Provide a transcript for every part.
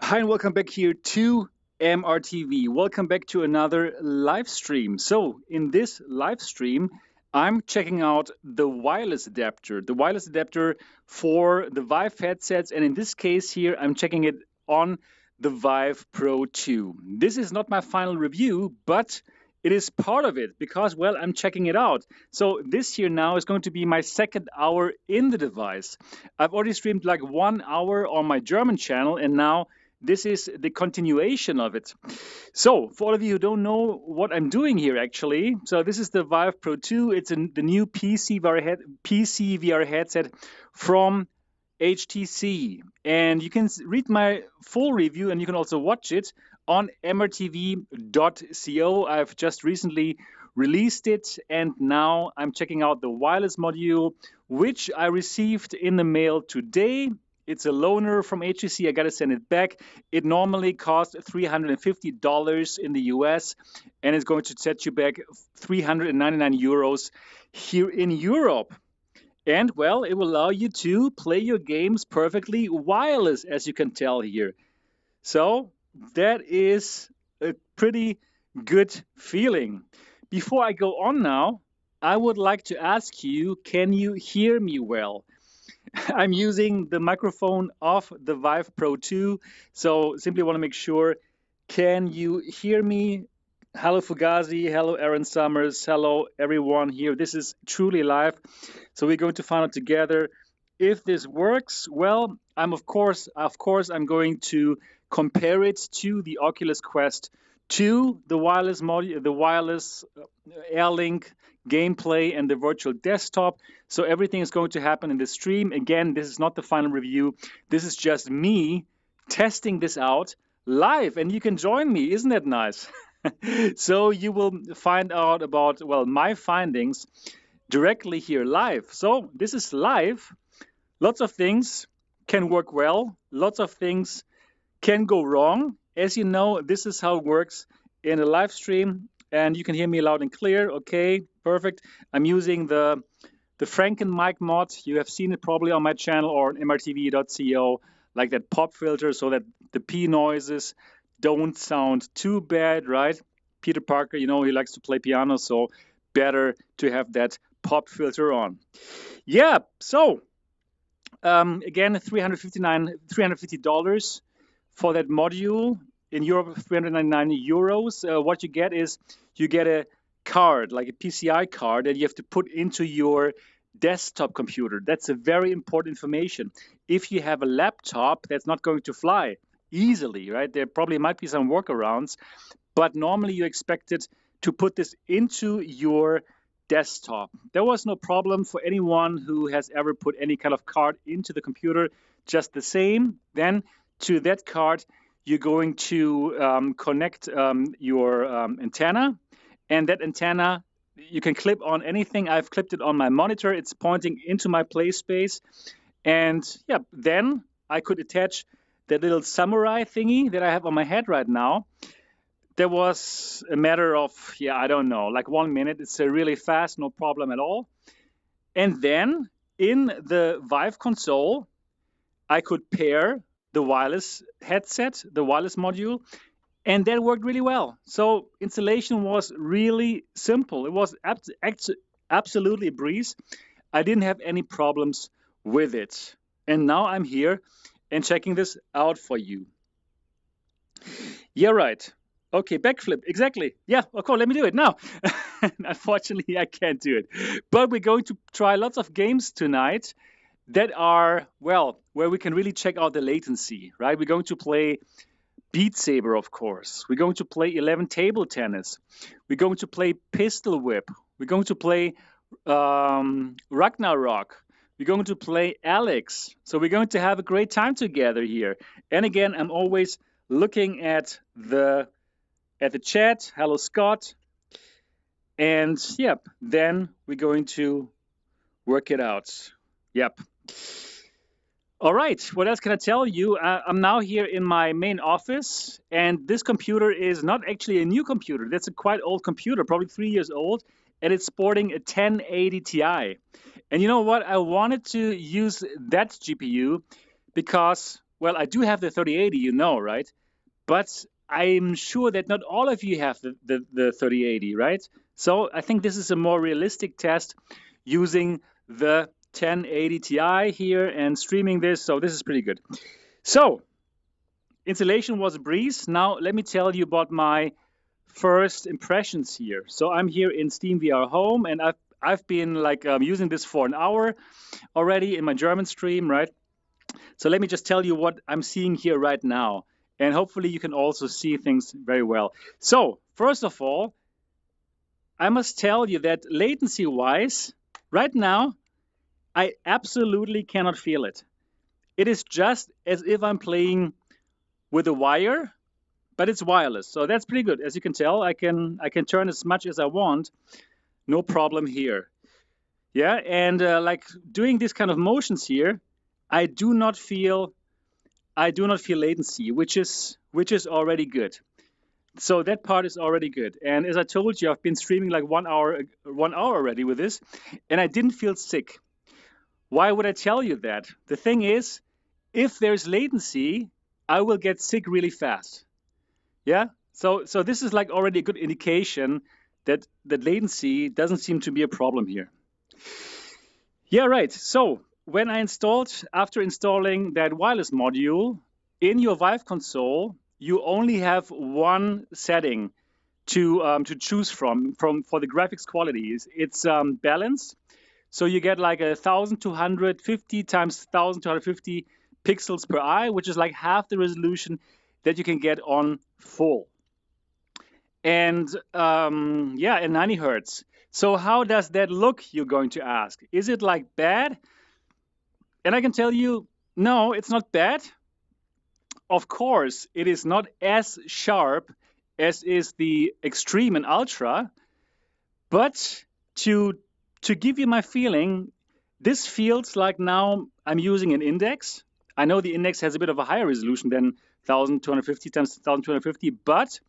Hi, and welcome back here to MRTV. Welcome back to another live stream. So, in this live stream, I'm checking out the wireless adapter for the Vive headsets. And in this case here, I'm checking it on the Vive Pro 2. This is not my final review, but it is part of it because, well, I'm checking it out. So this here now is going to be my second hour in the device. I've already streamed like 1 hour on my German channel, and now this is the continuation of it. So, for all of you who don't know what I'm doing here, actually, so this is the Vive Pro 2. It's the new PC VR headset from HTC. And you can read my full review and you can also watch it on mrtv.co. I've just recently released it, and now I'm checking out the wireless module, which I received in the mail today. It's a loaner from HTC. I got to send it back. It normally costs $350 in the US, and it's going to set you back 399 euros here in Europe. And, well, it will allow you to play your games perfectly wireless, as you can tell here. So that is a pretty good feeling. Before I go on now, I would like to ask you, can you hear me well? I'm using the microphone of the Vive Pro 2, so simply want to make sure, can you hear me? Hello Fugazi, hello Aaron Summers, hello everyone here. This is truly live, so we're going to find out together if this works. Well, of course, I'm going to compare it to the Oculus Quest 2, the wireless module, the wireless Airlink gameplay, and the virtual desktop. So everything is going to happen in the stream. Again, this is not the final review. This is just me testing this out live, and you can join me. Isn't that nice? So you will find out about, well, my findings directly here live. So this is live. Lots of things can work well. Lots of things can go wrong. As you know, this is how it works in a live stream, and you can hear me loud and clear. Okay, perfect. I'm using the Franken mic mod. You have seen it probably on my channel or on mrtv.co, like that pop filter, so that the P noises don't sound too bad, right? Peter Parker, you know, he likes to play piano, so better to have that pop filter on. Yeah, so again, $350 for that module. In Europe, 399 euros. What you get is you get a card, like a PCI card, that you have to put into your desktop computer. That's a very important information. If you have a laptop, that's not going to fly easily, right? There probably might be some workarounds, but normally you expected to put this into your desktop. There was no problem for anyone who has ever put any kind of card into the computer. Just the same. Then to that card, you're going to connect your antenna, and that antenna you can clip on anything. I've clipped it on my monitor. It's pointing into my play space, and yeah, then I could attach that little samurai thingy that I have on my head right now. There was a matter of, I don't know, like 1 minute. It's really fast, no problem at all. And then in the Vive console, I could pair the wireless headset, the wireless module, and that worked really well. So installation was really simple. It was absolutely a breeze. I didn't have any problems with it. And now I'm here and checking this out for you. Yeah, right. Okay, backflip, exactly. Yeah, okay, let me do it now. Unfortunately, I can't do it. But we're going to try lots of games tonight that are, well, where we can really check out the latency, right? We're going to play Beat Saber, of course. We're going to play 11 table tennis. We're going to play Pistol Whip. We're going to play Ragnarock. We're going to play Alyx. So we're going to have a great time together here. And again, I'm always looking at the chat. Hello, Scott. And yep, then we're going to work it out. Yep. All right, what else can I tell you? I'm now here in my main office, and this computer is not actually a new computer. That's a quite old computer, probably 3 years old, and it's sporting a 1080 Ti. And you know what? I wanted to use that GPU because, well, I do have the 3080, you know, right? But I'm sure that not all of you have the 3080, right? So I think this is a more realistic test using the 1080 Ti here and streaming this. So this is pretty good. So installation was a breeze. Now let me tell you about my first impressions here. So I'm here in SteamVR Home, and I've been like using this for an hour already in my German stream, right? So let me just tell you what I'm seeing here right now, and hopefully you can also see things very well. So first of all, I must tell you that latency-wise, right now, I absolutely cannot feel it. It is just as if I'm playing with a wire, but it's wireless. So that's pretty good. As you can tell, I can turn as much as I want. No problem here. Yeah, and like doing this kind of motions here, I do not feel latency, which is already good. So that part is already good. And as I told you, I've been streaming like 1 hour already with this, and I didn't feel sick. Why would I tell you that? The thing is, if there's latency, I will get sick really fast. Yeah. So this is like already a good indication that latency doesn't seem to be a problem here. Yeah, right. So when after installing that wireless module in your Vive console, you only have one setting to choose from for the graphics quality. It's balanced, so you get like 1250 times 1250 pixels per eye, which is like half the resolution that you can get on full. And yeah, and 90 hertz. So how does that look, you're going to ask? Is it like bad? And I can tell you, no, it's not bad. Of course, it is not as sharp as is the Extreme and Ultra, but to give you my feeling, this feels like now I'm using an index. I know the index has a bit of a higher resolution than 1250 times 1250, but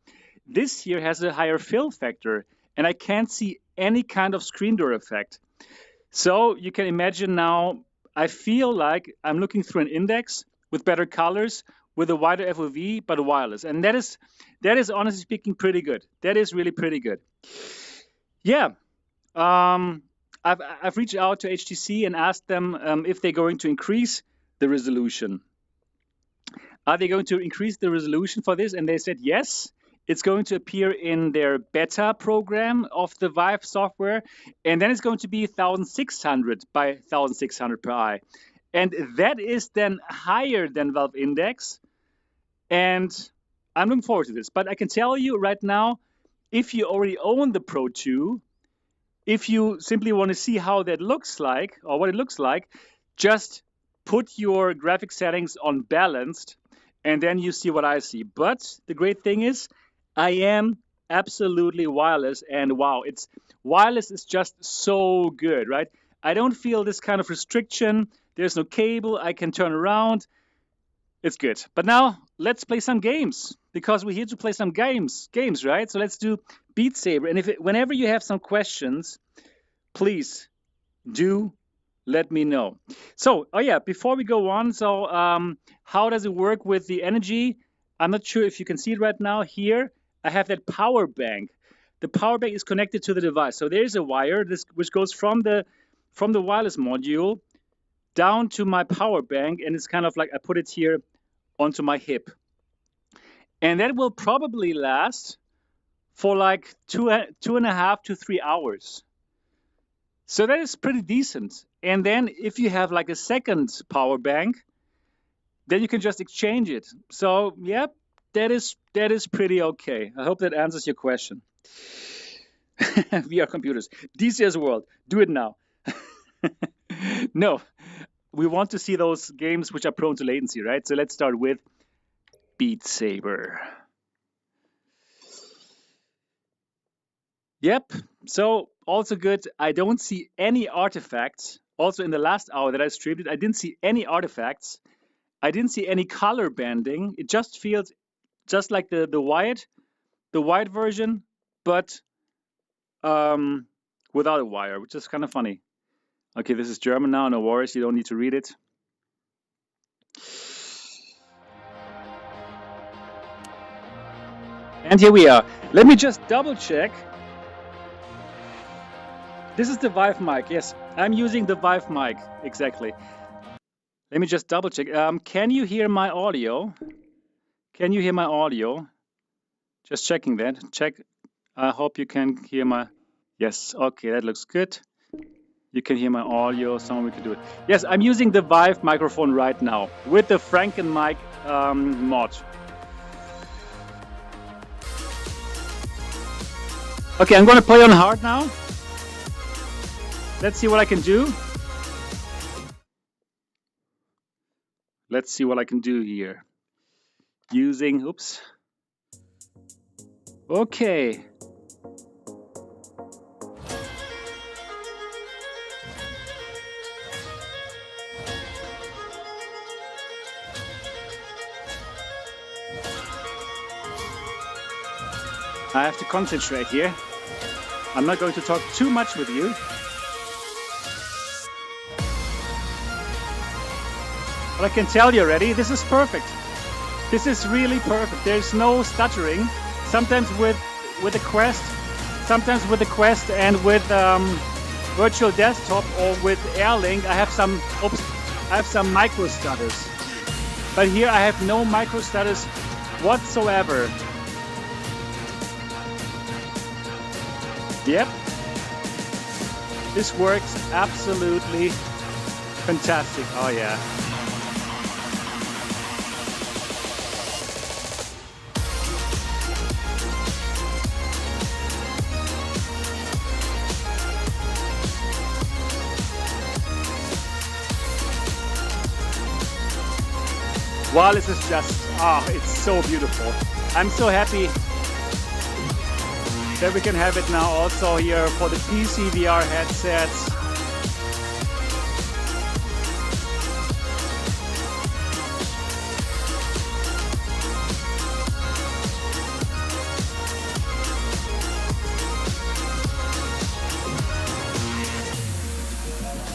this here has a higher fill factor, and I can't see any kind of screen door effect. So you can imagine now, I feel like I'm looking through an index with better colors, with a wider FOV, but wireless. And that is honestly speaking pretty good. That is really pretty good. Yeah. I've reached out to HTC and asked them if they're going to increase the resolution. Are they going to increase the resolution for this? And they said yes. It's going to appear in their beta program of the Vive software, and then it's going to be 1600 by 1600 per eye. And that is then higher than Valve Index. And I'm looking forward to this. But I can tell you right now, if you already own the Pro 2, if you simply want to see how that looks like, or what it looks like, just put your graphic settings on balanced, and then you see what I see. But the great thing is, I am absolutely wireless, and wow, wireless is just so good, right? I don't feel this kind of restriction. There's no cable. I can turn around. It's good. But now let's play some games, because we're here to play some games, right? So let's do Beat Saber. And whenever you have some questions, please do let me know. So, oh yeah, before we go on, so how does it work with the energy? I'm not sure if you can see it right now. Here, I have that power bank. The power bank is connected to the device. So there's a wire which goes from the wireless module down to my power bank, and it's kind of like I put it here onto my hip. And that will probably last for like 2.5 to 3 hours. So that is pretty decent. And then if you have like a second power bank, then you can just exchange it. So yeah, that is pretty okay. I hope that answers your question. VR computers, DCS world, do it now. No, we want to see those games which are prone to latency, right? So let's start with Beat Saber. Yep, so also good. I don't see any artifacts. Also in the last hour that I streamed it, I didn't see any artifacts. I didn't see any color banding. It just feels just like the wired version, but without a wire, which is kind of funny. Okay, this is German now, no worries, you don't need to read it. And here we are. Let me just double check. This is the Vive mic. Yes, I'm using the Vive mic. Exactly. Let me just double check. Can you hear my audio? Can you hear my audio? Just checking that. Check. I hope you can hear my... Yes, okay, that looks good. You can hear my audio, so we can do it. Yes, I'm using the Vive microphone right now with the Franken mic mod. Okay, I'm gonna play on hard now. Let's see what I can do. Let's see what I can do here. Using, oops. Okay. I have to concentrate here. I'm not going to talk too much with you. But I can tell you already, this is perfect. This is really perfect. There's no stuttering. Sometimes with the Quest, and with Virtual Desktop or with Airlink, I have some micro stutters. But here I have no micro stutters whatsoever. Yep. This works absolutely fantastic. Oh yeah. Wireless is just, it's so beautiful. I'm so happy that we can have it now also here for the PC VR headsets.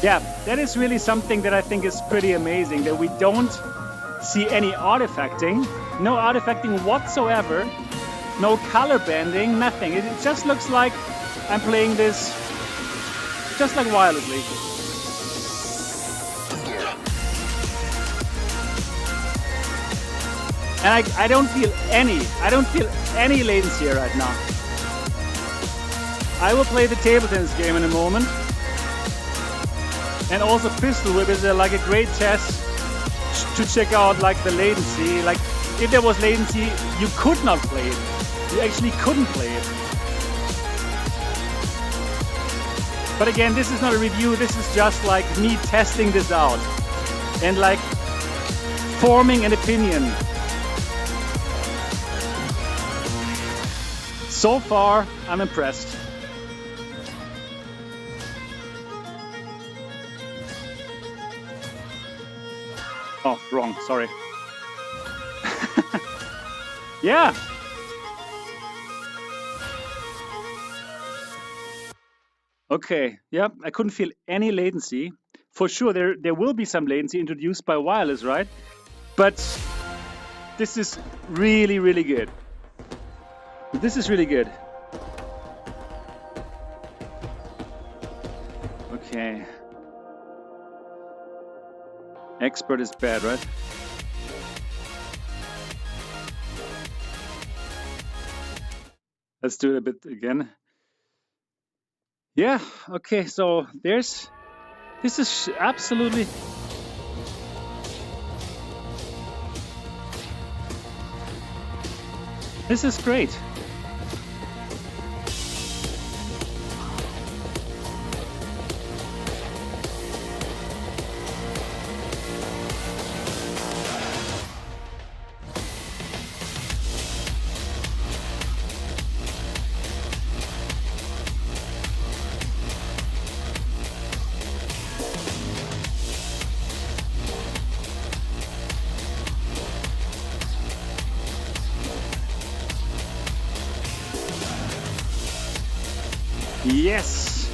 Yeah, that is really something that I think is pretty amazing, that we don't see any artifacting, no artifacting whatsoever, no color banding, nothing. It just looks like I'm playing this just like wirelessly. And I don't feel any latency here right now. I will play the table tennis game in a moment. And also Pistol Whip is like a great test to check out like the latency. Like if there was latency, you could not play it. You actually couldn't play it. But again, this is not a review. This is just like me testing this out and like forming an opinion. So far, I'm impressed. Oh, wrong, sorry. Yeah. Okay, yeah, I couldn't feel any latency. For sure, there will be some latency introduced by wireless, right? But this is really, really good. This is really good. Okay. Expert is bad, right? Let's do it a bit again. Yeah, okay, so this is absolutely... This is great. Yes!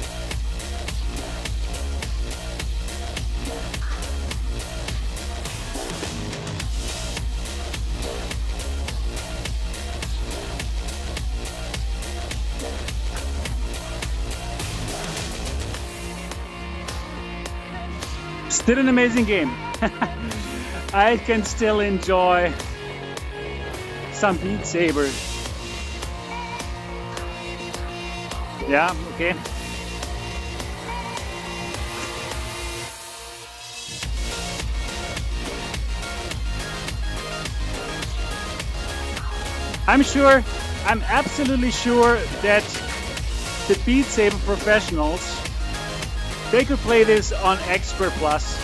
Still an amazing game. I can still enjoy some Beat Saber. Yeah, okay. I'm absolutely sure that the Beat Saber professionals, they could play this on Expert Plus.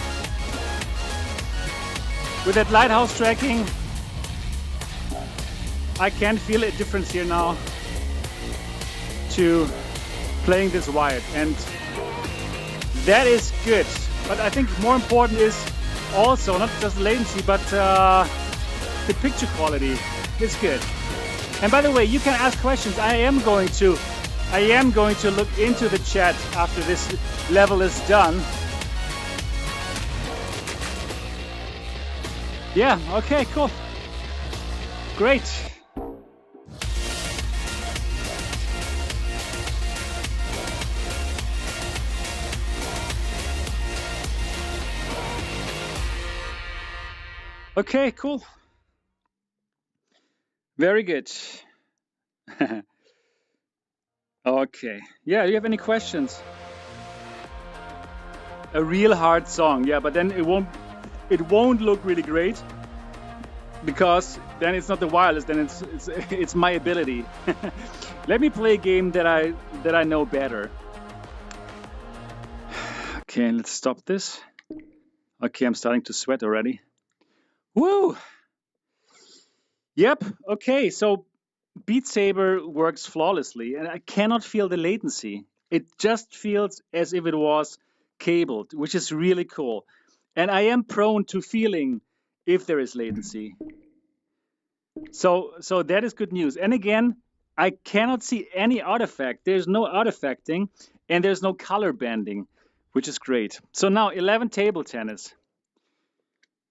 With that lighthouse tracking, I can feel a difference here now to playing this wired, and that is good. But I think more important is also not just latency, but the picture quality is good. And by the way, you can ask questions. I am going to look into the chat after this level is done. Yeah, okay, cool. Great. Okay, cool. Very good. Okay. Yeah, do you have any questions? A real hard song. Yeah, but then it won't look really great, because then it's not the wireless, then it's my ability. Let me play a game that I know better. Okay, let's stop this. Okay, I'm starting to sweat already. Woo! Yep, okay, so Beat Saber works flawlessly, and I cannot feel the latency. It just feels as if it was cabled, which is really cool. And I am prone to feeling if there is latency. So that is good news. And again, I cannot see any artifact. There's no artifacting, and there's no color banding, which is great. So now 11 table tennis.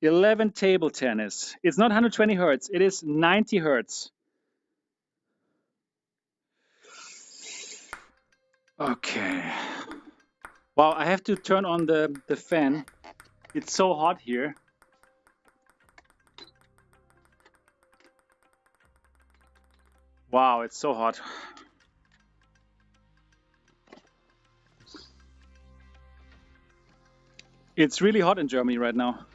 11 table tennis. It's not 120 hertz, it is 90 hertz. Okay. Wow, I have to turn on the fan. It's so hot here. Wow, it's so hot. It's really hot in Germany right now.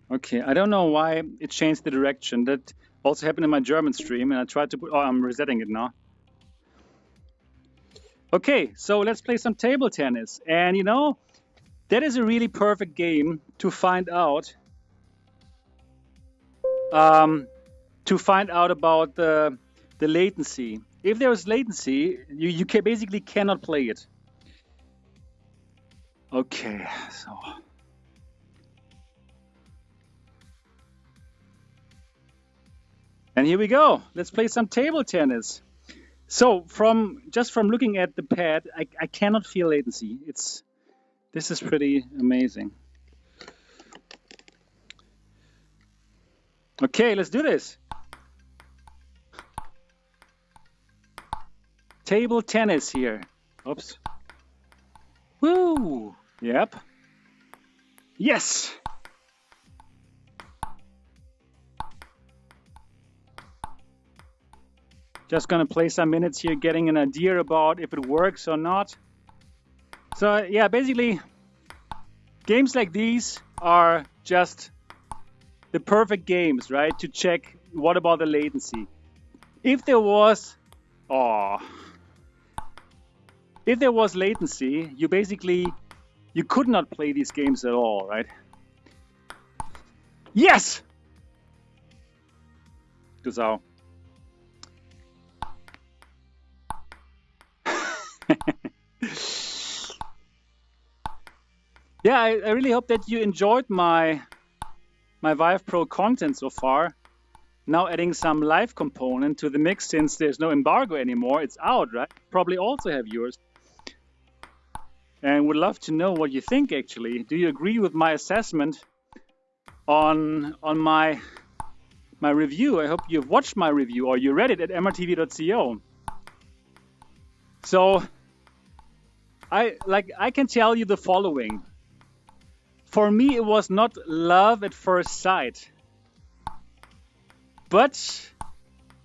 Okay, I don't know why it changed the direction. That also happened in my German stream, and I tried to put, oh, I'm resetting it now. Okay, so let's play some table tennis. And you know, that is a really perfect game to find out about the latency. If there is latency, you basically cannot play it. Okay, so. And here we go. Let's play some table tennis. So just from looking at the pad, I cannot feel latency. This is pretty amazing. Okay, let's do this. Table tennis here. Oops. Woo! Yep. Yes! Just gonna play some minutes here, getting an idea about if it works or not. So yeah, basically, games like these are just the perfect games, right? To check what about the latency. If there was latency, you could not play these games at all, right? Yes! Du Sau. Yeah, I really hope that you enjoyed my Vive Pro content so far. Now adding some live component to the mix, since there's no embargo anymore. It's out, right? Probably also have yours. And would love to know what you think, actually. Do you agree with my assessment on my review? I hope you've watched my review, or you read it at mrtv.co. So I can tell you the following. For me, it was not love at first sight, but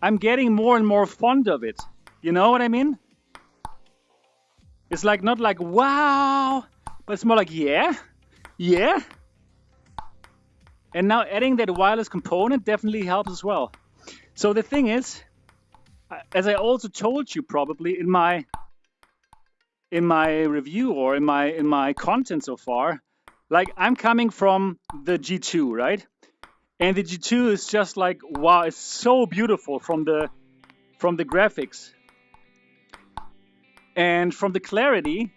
I'm getting more and more fond of it. You know what I mean? It's like not like wow, but it's more like yeah, yeah. And now adding that wireless component definitely helps as well. So the thing is, as I also told you probably in my review or in my content so far, like I'm coming from the G2, right? And the G2 is just like wow, it's so beautiful from the graphics and from the clarity.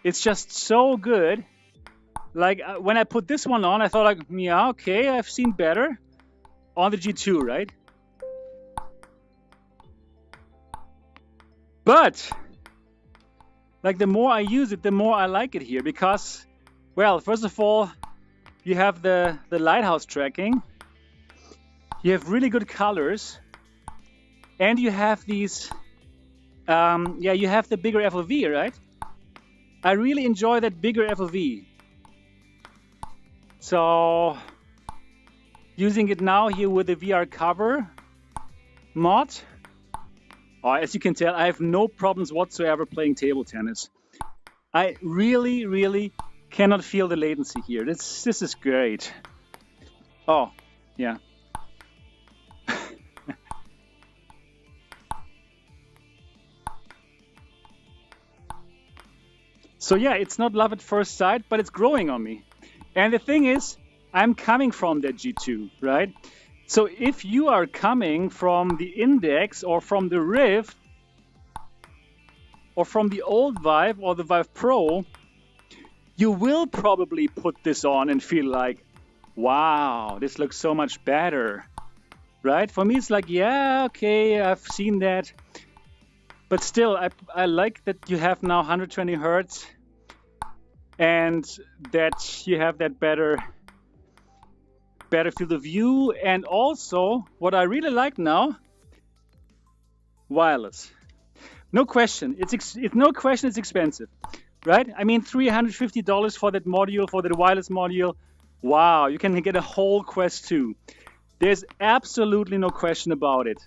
It's just so good. Like when I put this one on, I thought like, yeah, okay, I've seen better on the G2, right? But like the more I use it, the more I like it here because, well, first of all, you have the lighthouse tracking, you have really good colors, and you have these, yeah, you have the bigger FOV, right? I really enjoy that bigger FOV. So using it now here with the VR cover mod, as you can tell, I have no problems whatsoever playing table tennis. I really cannot feel the latency here. This is great. Oh, yeah. So yeah, it's not love at first sight, but it's growing on me. And the thing is, I'm coming from that G2, right? So if you are coming from the Index or from the Rift or from the old Vive or the Vive Pro, you will probably put this on and feel like, wow, this looks so much better, right? For me, it's like, yeah, okay, I've seen that. But still, I like that you have now 120 Hertz and that you have that better field of view. And also, what I really like now, wireless. No question, it's no question it's expensive, right? I mean, $350 for that module, for that wireless module. Wow, you can get a whole Quest 2. There's absolutely no question about it.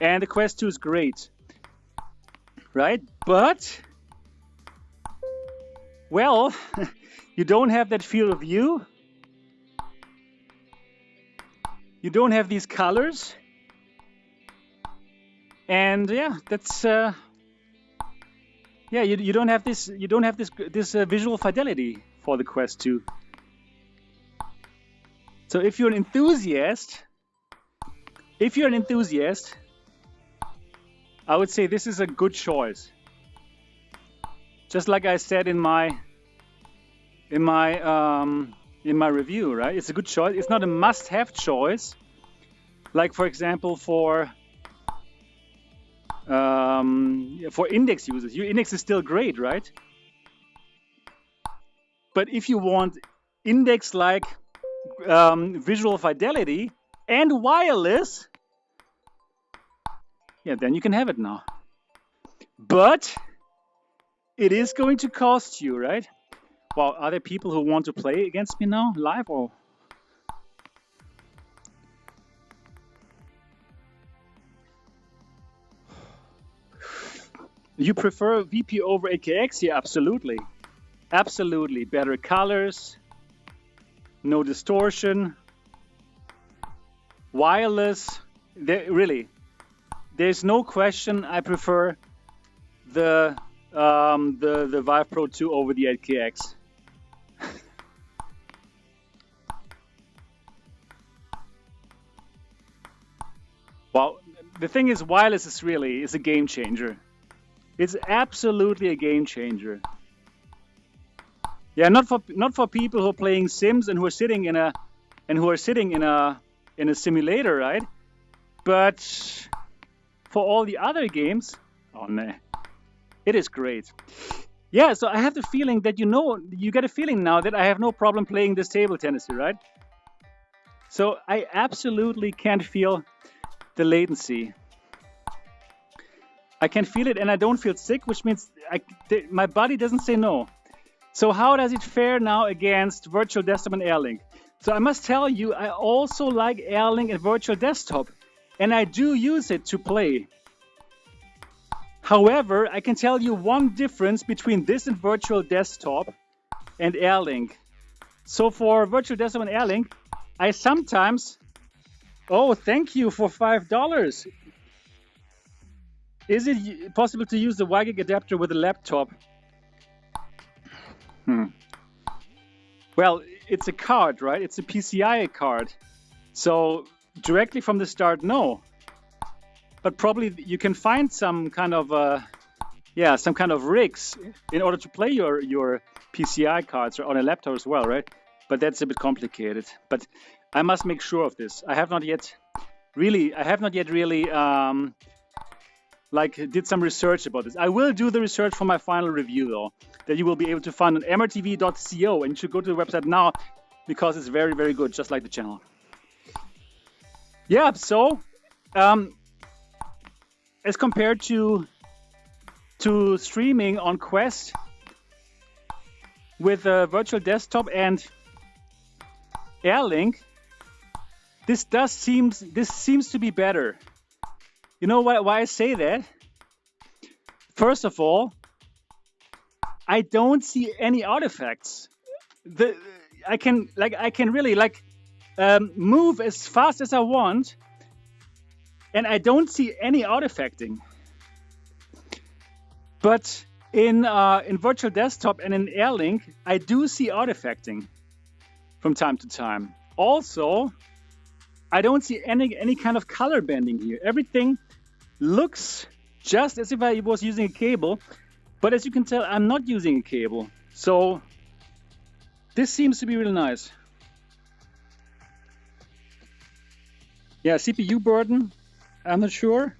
And the Quest 2 is great, right? But, well, you don't have that field of view. You don't have these colors. And yeah, that's yeah, you don't have this visual fidelity for the Quest 2. So if you're an enthusiast, I would say this is a good choice. Just like I said in my review, right? It's a good choice. It's not a must-have choice. Like for example, for Index users, your Index is still great, right? But if you want Index-like visual fidelity and wireless, yeah, then you can have it now. But it is going to cost you, right? Well, are there people who want to play against me now, live or? You prefer VP over AKX? Yeah, absolutely. Absolutely. Better colors, no distortion, wireless. Really, there's no question I prefer the Vive Pro 2 over the 8KX. Well, the thing is, wireless is a game changer. It's absolutely a game changer. Yeah, not for people who are playing Sims and who are sitting in a simulator, right? But for all the other games, oh no, it is great. Yeah, so I have the feeling that you get a feeling now that I have no problem playing this table tennis, right? So I absolutely can't feel the latency. I can feel it and I don't feel sick, which means my body doesn't say no. So how does it fare now against Virtual Desktop and Airlink? So I must tell you, I also like Airlink and Virtual Desktop, and I do use it to play. However, I can tell you one difference between this and Virtual Desktop and Airlink. So for Virtual Desktop and Airlink, I sometimes... Oh, thank you for $5. Is it possible to use the WiGig adapter with a laptop? Well, it's a card, right? It's a PCI card. So directly from the start, no. But probably you can find some kind of rigs in order to play your PCI cards on a laptop as well, right? But that's a bit complicated. But I must make sure of this. I have not yet really did some research about this. I will do the research for my final review though, that you will be able to find on mrtv.co, and you should go to the website now because it's very, very good, just like the channel. Yeah, so as compared to streaming on Quest with Virtual Desktop and Airlink, this seems to be better. You know why I say that? First of all, I don't see any artifacts. I can really move as fast as I want, and I don't see any artifacting. But in Virtual Desktop and in Airlink, I do see artifacting from time to time. Also, I don't see any kind of color banding here. Everything looks just as if I was using a cable, but as you can tell, I'm not using a cable. So this seems to be really nice. Yeah, CPU burden, I'm not sure.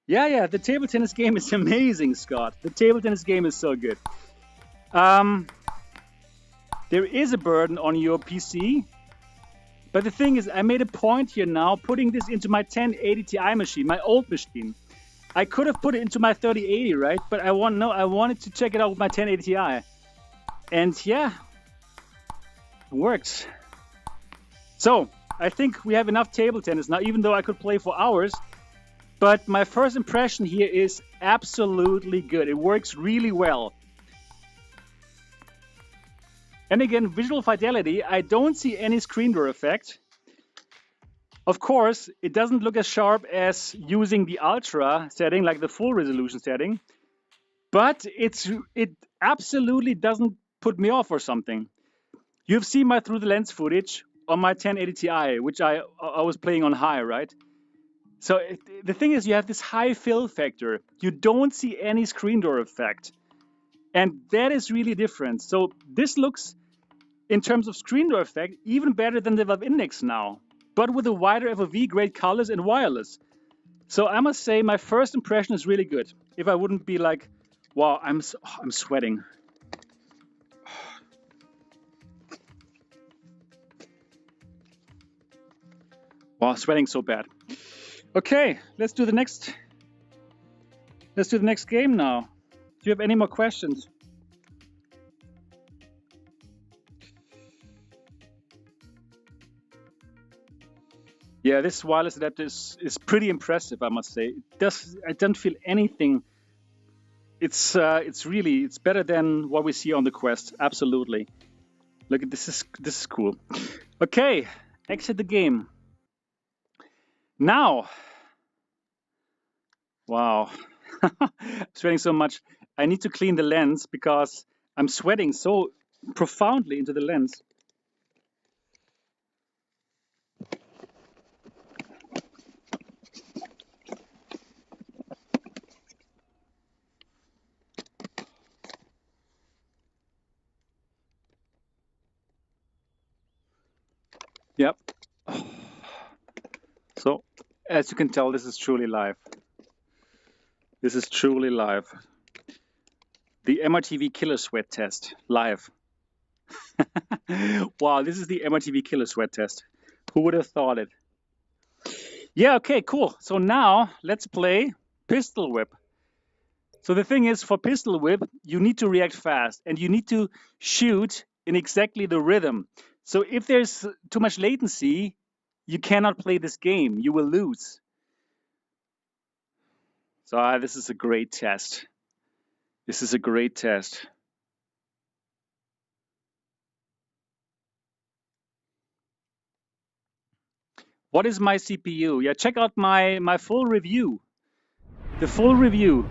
Yeah, the table tennis game is amazing, Scott. The table tennis game is so good. There is a burden on your PC. But the thing is, I made a point here now, putting this into my 1080 Ti machine, my old machine. I could have put it into my 3080, right? But I wanted to check it out with my 1080 Ti. And yeah, it works. So, I think we have enough table tennis now, even though I could play for hours. But my first impression here is absolutely good. It works really well. And again, visual fidelity, I don't see any screen door effect. Of course, it doesn't look as sharp as using the ultra setting, like the full resolution setting, but it absolutely doesn't put me off or something. You've seen my through the lens footage on my 1080 Ti, which I was playing on high, right? So the thing is, you have this high fill factor. You don't see any screen door effect. And that is really different. So this looks, in terms of screen door effect, even better than the Vive Index now, but with a wider FOV, great colors, and wireless. So I must say my first impression is really good. If I wouldn't be like, wow, I'm sweating. Wow, sweating so bad. Okay, let's do the next game now. Do you have any more questions? Yeah, this wireless adapter is pretty impressive, I must say. I don't feel anything. It's better than what we see on the Quest. Absolutely. Look at this is cool. Okay, exit the game. Now. Wow. I'm sweating so much. I need to clean the lens because I'm sweating so profoundly into the lens. Yep. So, as you can tell, this is truly live. This is truly live. The MRTV killer sweat test, live. Wow, this is the MRTV killer sweat test. Who would have thought it? Yeah, okay, cool. So now let's play Pistol Whip. So the thing is, for pistol whip, you need to react fast and you need to shoot in exactly the rhythm. So if there's too much latency, you cannot play this game. You will lose. So this is a great test. This is a great test. What is my CPU? Yeah, check out my full review. The full review.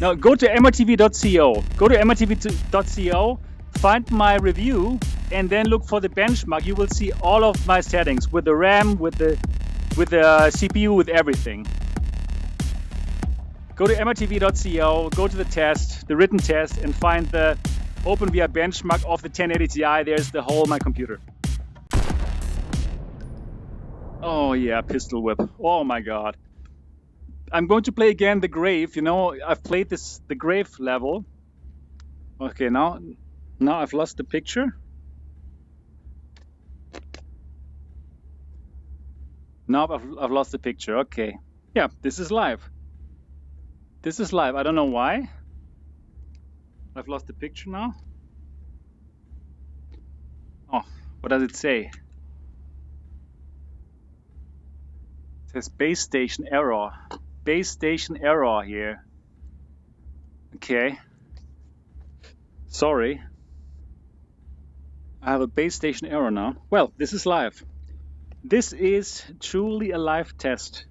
Now go to MRTV.co. Go to MRTV.co, find my review, and then look for the benchmark. You will see all of my settings with the RAM, with the CPU, with everything. Go to MRTV.co, go to the test, the written test, and find the OpenVR benchmark of the 1080 Ti. There's the whole my computer. Oh yeah, pistol whip. Oh my god. I'm going to play again the grave. You know, I've played the grave level. Okay, now I've lost the picture. Now I've lost the picture. Okay. Yeah, this is live. This is live. I don't know why. I've lost the picture now. Oh, what does it say? It says base station error. Base station error here. Okay. Sorry. I have a base station error now. Well, this is live. This is truly a live test,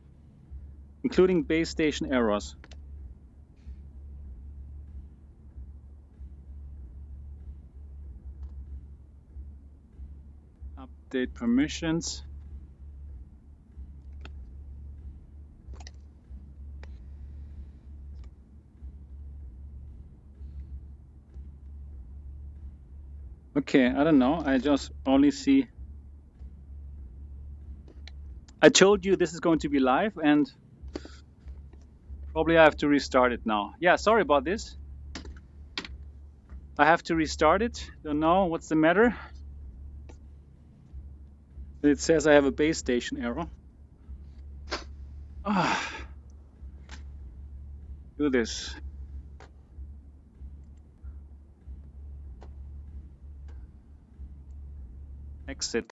including base station errors. Update permissions. Okay, I don't know. I just only see. I told you this is going to be live, and probably I have to restart it now. Yeah, sorry about this. I have to restart it. Don't know what's the matter. It says I have a base station error. Do this. Exit.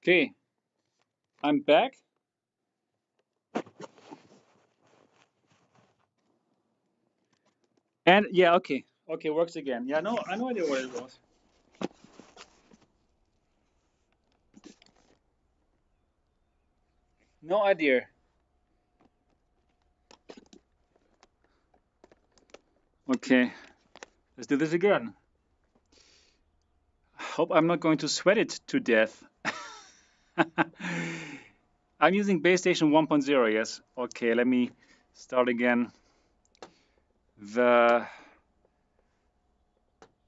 Okay, I'm back. And yeah, okay, works again. Yeah, no, I no idea what it was. No idea. Okay, let's do this again. Hope I'm not going to sweat it to death. I'm using base station 1.0, yes. Okay, let me start again. Oh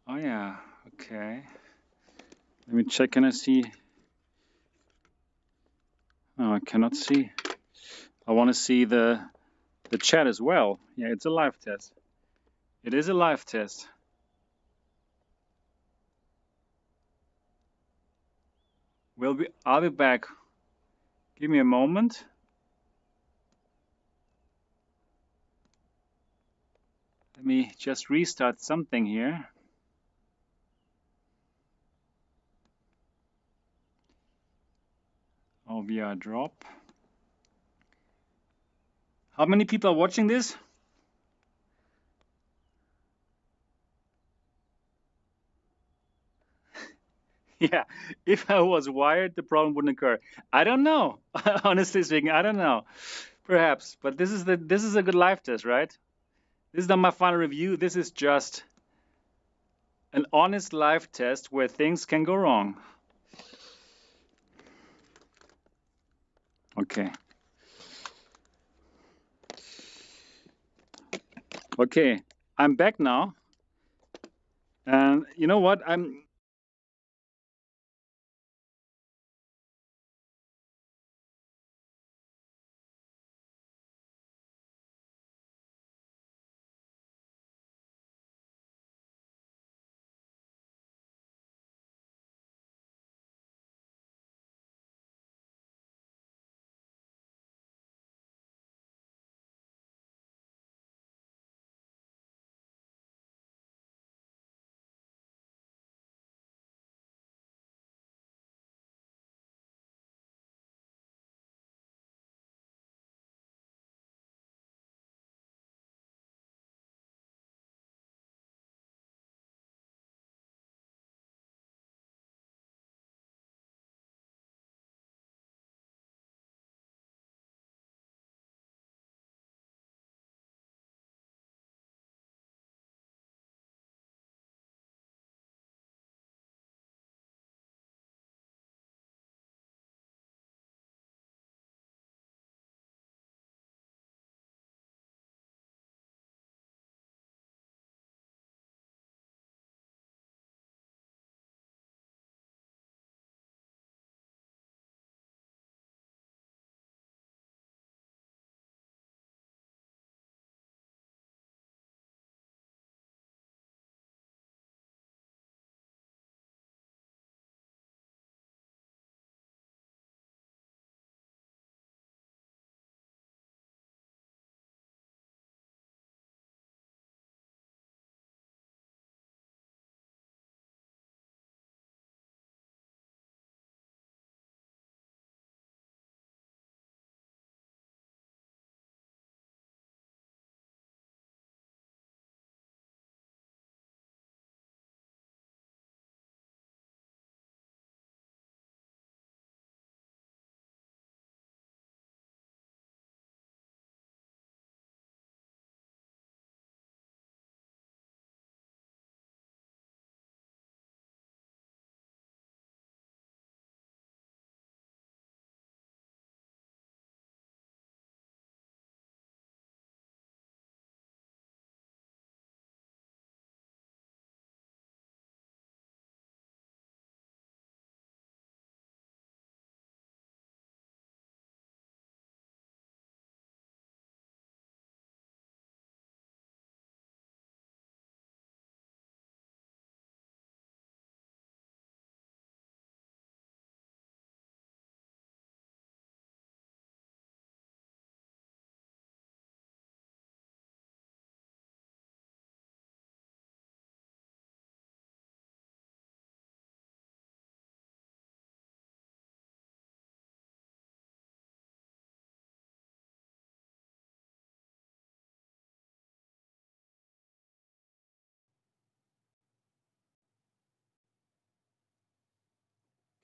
yeah, okay. Let me check, can I see? Oh, I cannot see. I want to see the chat as well. Yeah, it's a live test. It is a live test. I'll be back. Give me a moment. Let me just restart something here. Oh, VR drop. How many people are watching this? Yeah, if I was wired, the problem wouldn't occur. I don't know. Honestly speaking, I don't know. Perhaps, but this is a good live test, right? This is not my final review. This is just an honest live test where things can go wrong. Okay. Okay, I'm back now. And you know what?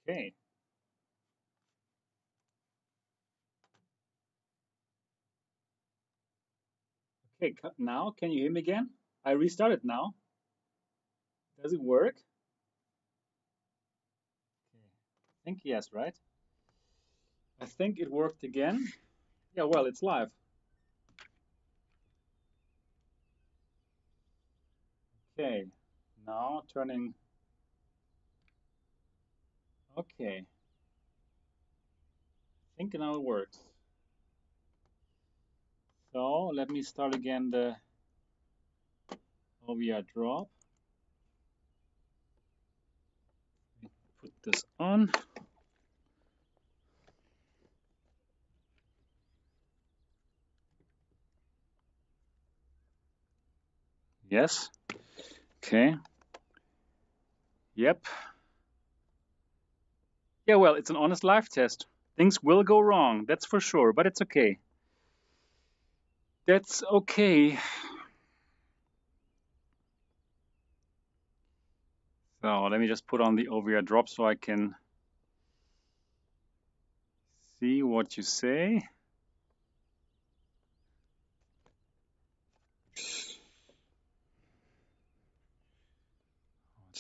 Okay. Okay, now can you hear me again? I restarted now. Does it work? Okay. I think yes, right? I think it worked again. Yeah, well, it's live. Okay. Now turning. Okay. I think now it works. So let me start again the OVR drop. Put this on. Yes. Okay. Yep. Yeah, well, it's an honest live test. Things will go wrong, that's for sure, but it's okay. That's okay. So let me just put on the OVR drop so I can see what you say.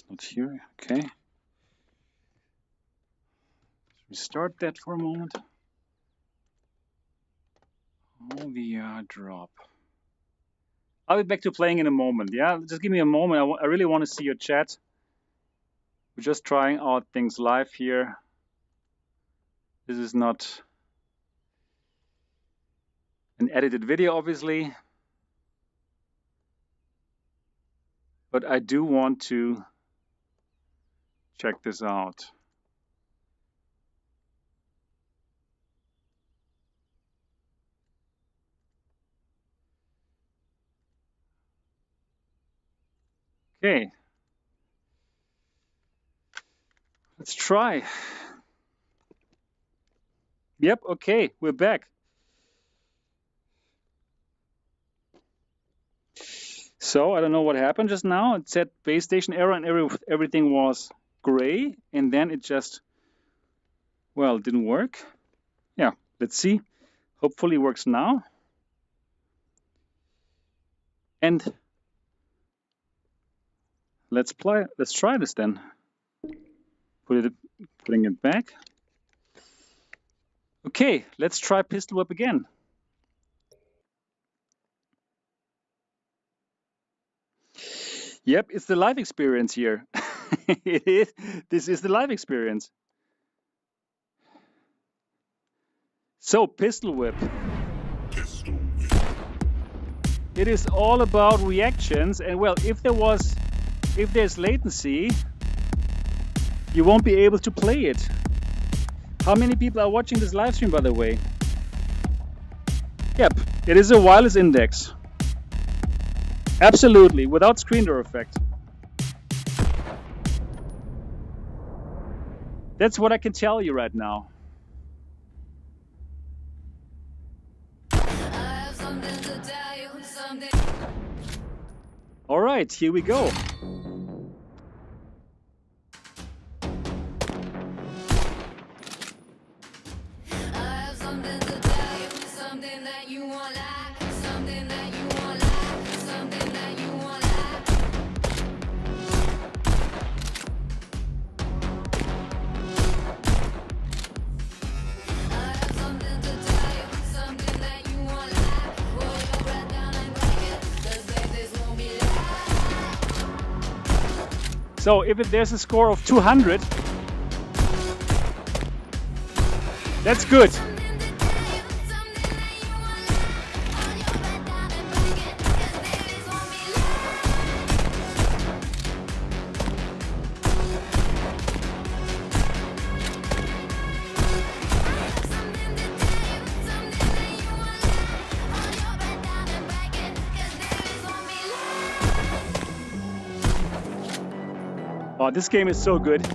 Not here. Okay. Restart that for a moment. VR drop. I'll be back to playing in a moment. Yeah, just give me a moment. I really want to see your chat. We're just trying out things live here. This is not an edited video, obviously. But I do want to check this out. Okay. Let's try. Yep, okay, we're back. So I don't know what happened just now. It said base station error and everything was gray, and then it just, well, didn't work. Yeah, let's see. Hopefully it works now. And let's try this then. Putting it back. Okay, let's try pistol whip again. Yep, it's the live experience here. It is. This is the live experience. So, pistol whip. It is all about reactions, and well, if there's latency, you won't be able to play it. How many people are watching this live stream, by the way? Yep, it is a wireless index. Absolutely, without screen door effect. That's what I can tell you right now. All right, here we go. So if there's a score of 200, that's good. Oh, this game is so good.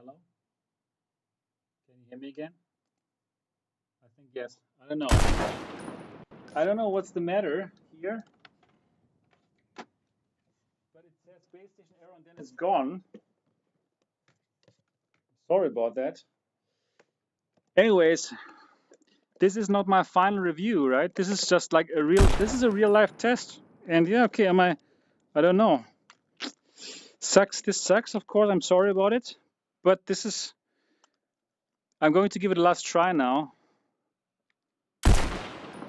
Hello? Can you hear me again? I think yes. I don't know. I don't know what's the matter here. But it says base station error and then it's gone. Sorry about that. Anyways, this is not my final review, right? This is just like this is a real life test. And yeah, okay, I don't know. This sucks, of course, I'm sorry about it. But I'm going to give it a last try now.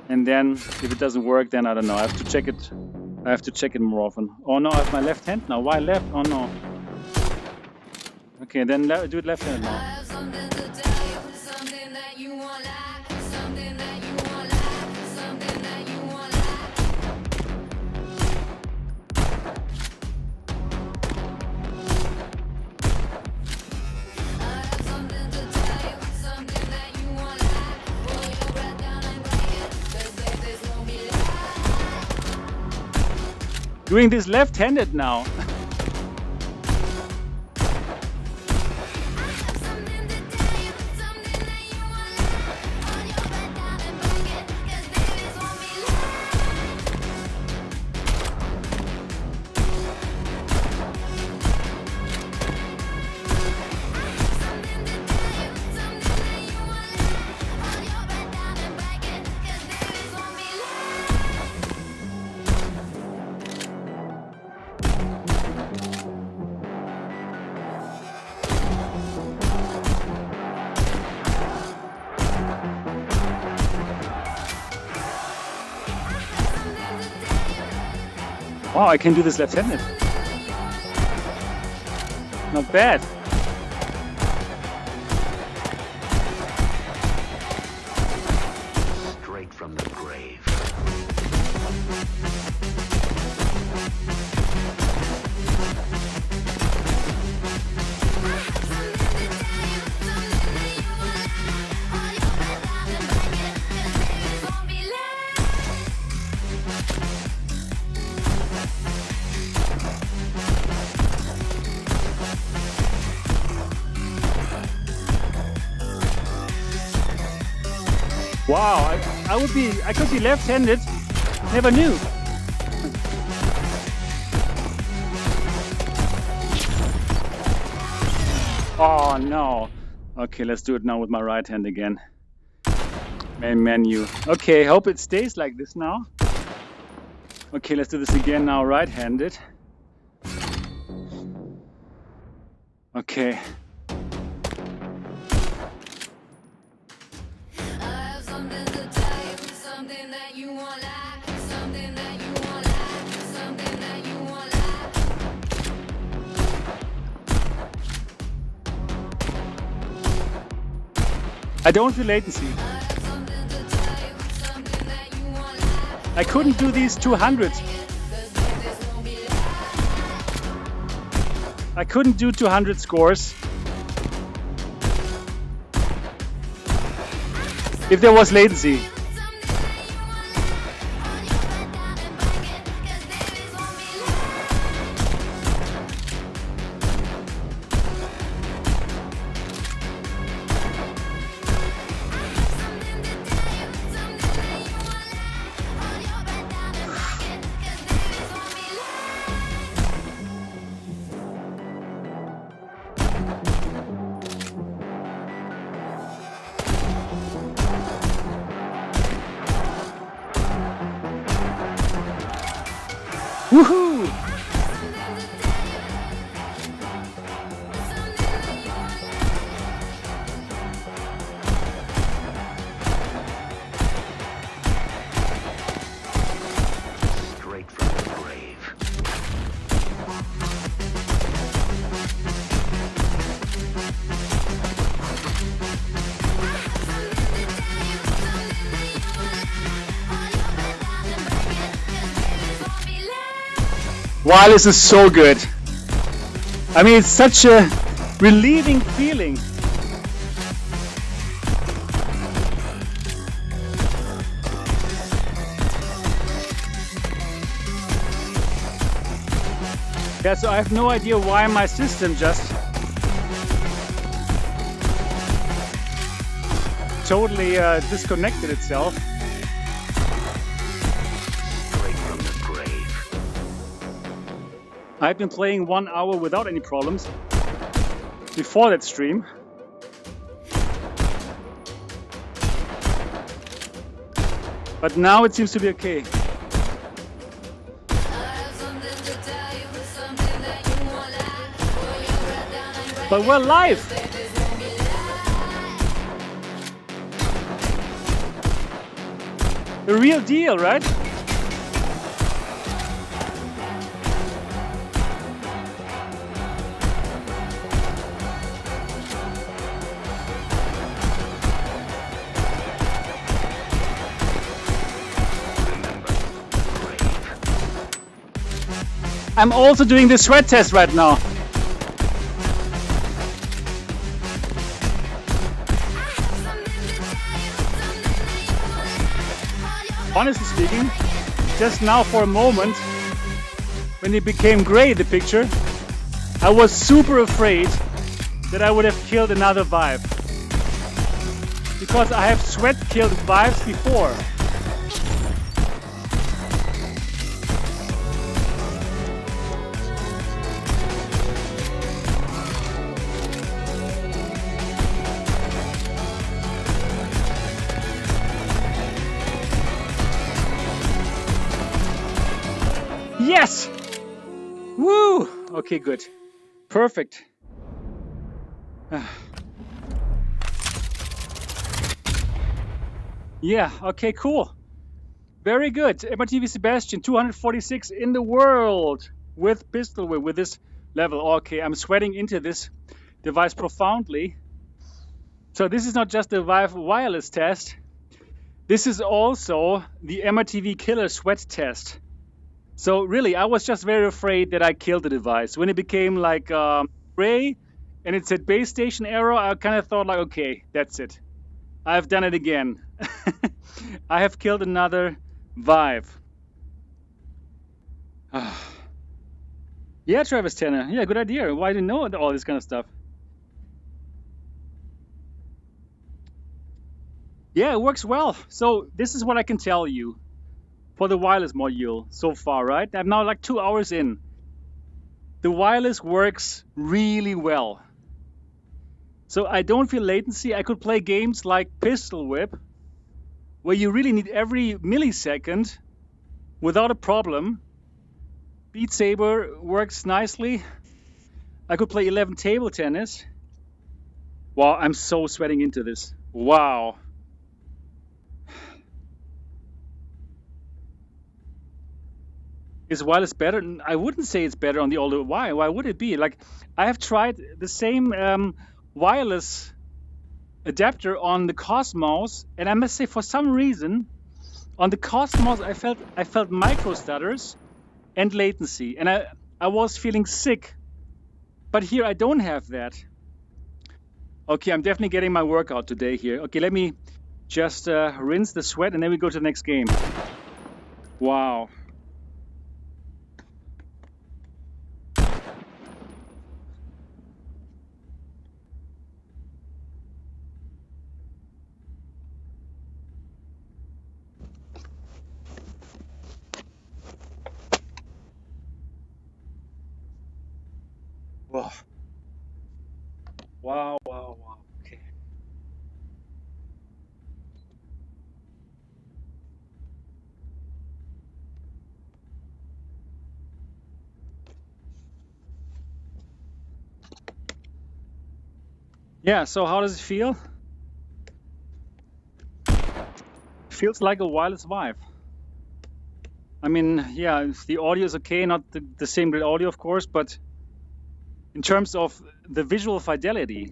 And then if it doesn't work, then I don't know. I have to check it. I have to check it more often. Oh no, I have my left hand now. Why left? Oh no. Okay, then do it left hand now. Doing this left-handed now. Wow, I can do this left-handed. Not bad. Straight from the grave. Wow, I could be left-handed. Never knew. Oh no. Okay, let's do it now with my right hand again. Main menu. Okay, hope it stays like this now. Okay, let's do this again now, right-handed. Okay. I don't feel latency. I couldn't do these 200s. I couldn't do 200 scores if there was latency. Woohoo! Straight from the grave. Wireless is so good. I mean, it's such a relieving feeling. Yeah, so I have no idea why my system just totally disconnected itself. Straight from the grave. I've been playing 1 hour without any problems before that stream. But now it seems to be okay. But we're live! The real deal, right? I'm also doing the sweat test right now. Honestly speaking, just now for a moment, when it became gray, the picture, I was super afraid that I would have killed another Vive. Because I have sweat killed Vives before. Yes! Woo! Okay, good. Perfect. Yeah, okay, cool. Very good. MRTV Sebastian, 246 in the world with pistol whip, with this level. Okay, I'm sweating into this device profoundly. So this is not just the Vive wireless test. This is also the MRTV killer sweat test. So really, I was just very afraid that I killed the device. When it became like gray and it said base station error, I kind of thought like, okay, that's it. I've done it again. I have killed another Vive. Yeah, Travis Tanner. Yeah, good idea. Why didn't you know all this kind of stuff? Yeah, it works well. So this is what I can tell you for the wireless module so far, right? I'm now like 2 hours in. The wireless works really well. So I don't feel latency. I could play games like Pistol Whip, where you really need every millisecond without a problem. Beat Saber works nicely. I could play 11 table tennis. Wow, I'm so sweating into this. Wow. Is wireless better? I wouldn't say it's better on the older. Why? Why would it be? Like, I have tried the same wireless adapter on the Cosmos, and I must say, for some reason, on the Cosmos, I felt micro stutters and latency, and I was feeling sick. But here I don't have that. Okay, I'm definitely getting my workout today here. Okay, let me just rinse the sweat, and then we go to the next game. Wow. Wow. Wow, wow, wow. Okay. Yeah, so how does it feel? Feels like a wireless Vive. I mean, yeah, the audio is okay, not the same great audio, of course, but in terms of the visual fidelity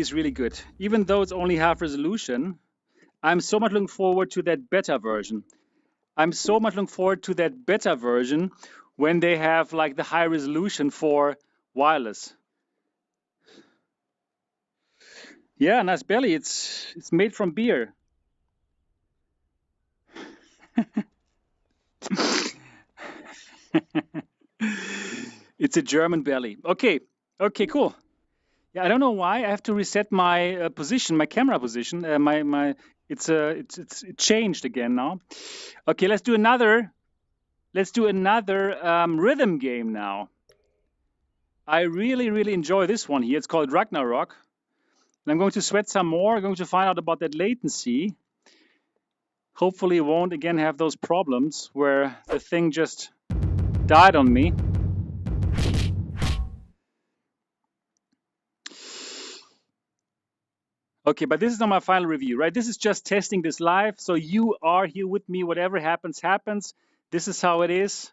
is really good. Even though it's only half resolution, I'm so much looking forward to that beta version. I'm so much looking forward to that beta version when they have like the high resolution for wireless. Yeah, nice belly. It's made from beer. It's a German belly. Okay, cool. Yeah, I don't know why. I have to reset my position, my camera position. It changed again now. Okay, let's do another. Let's do another rhythm game now. I really enjoy this one here. It's called Ragnarock. And I'm going to sweat some more. I'm going to find out about that latency. Hopefully, it won't again have those problems where the thing just died on me. Okay, but this is not my final review, right? This is just testing this live. So you are here with me. Whatever happens, happens. This is how it is.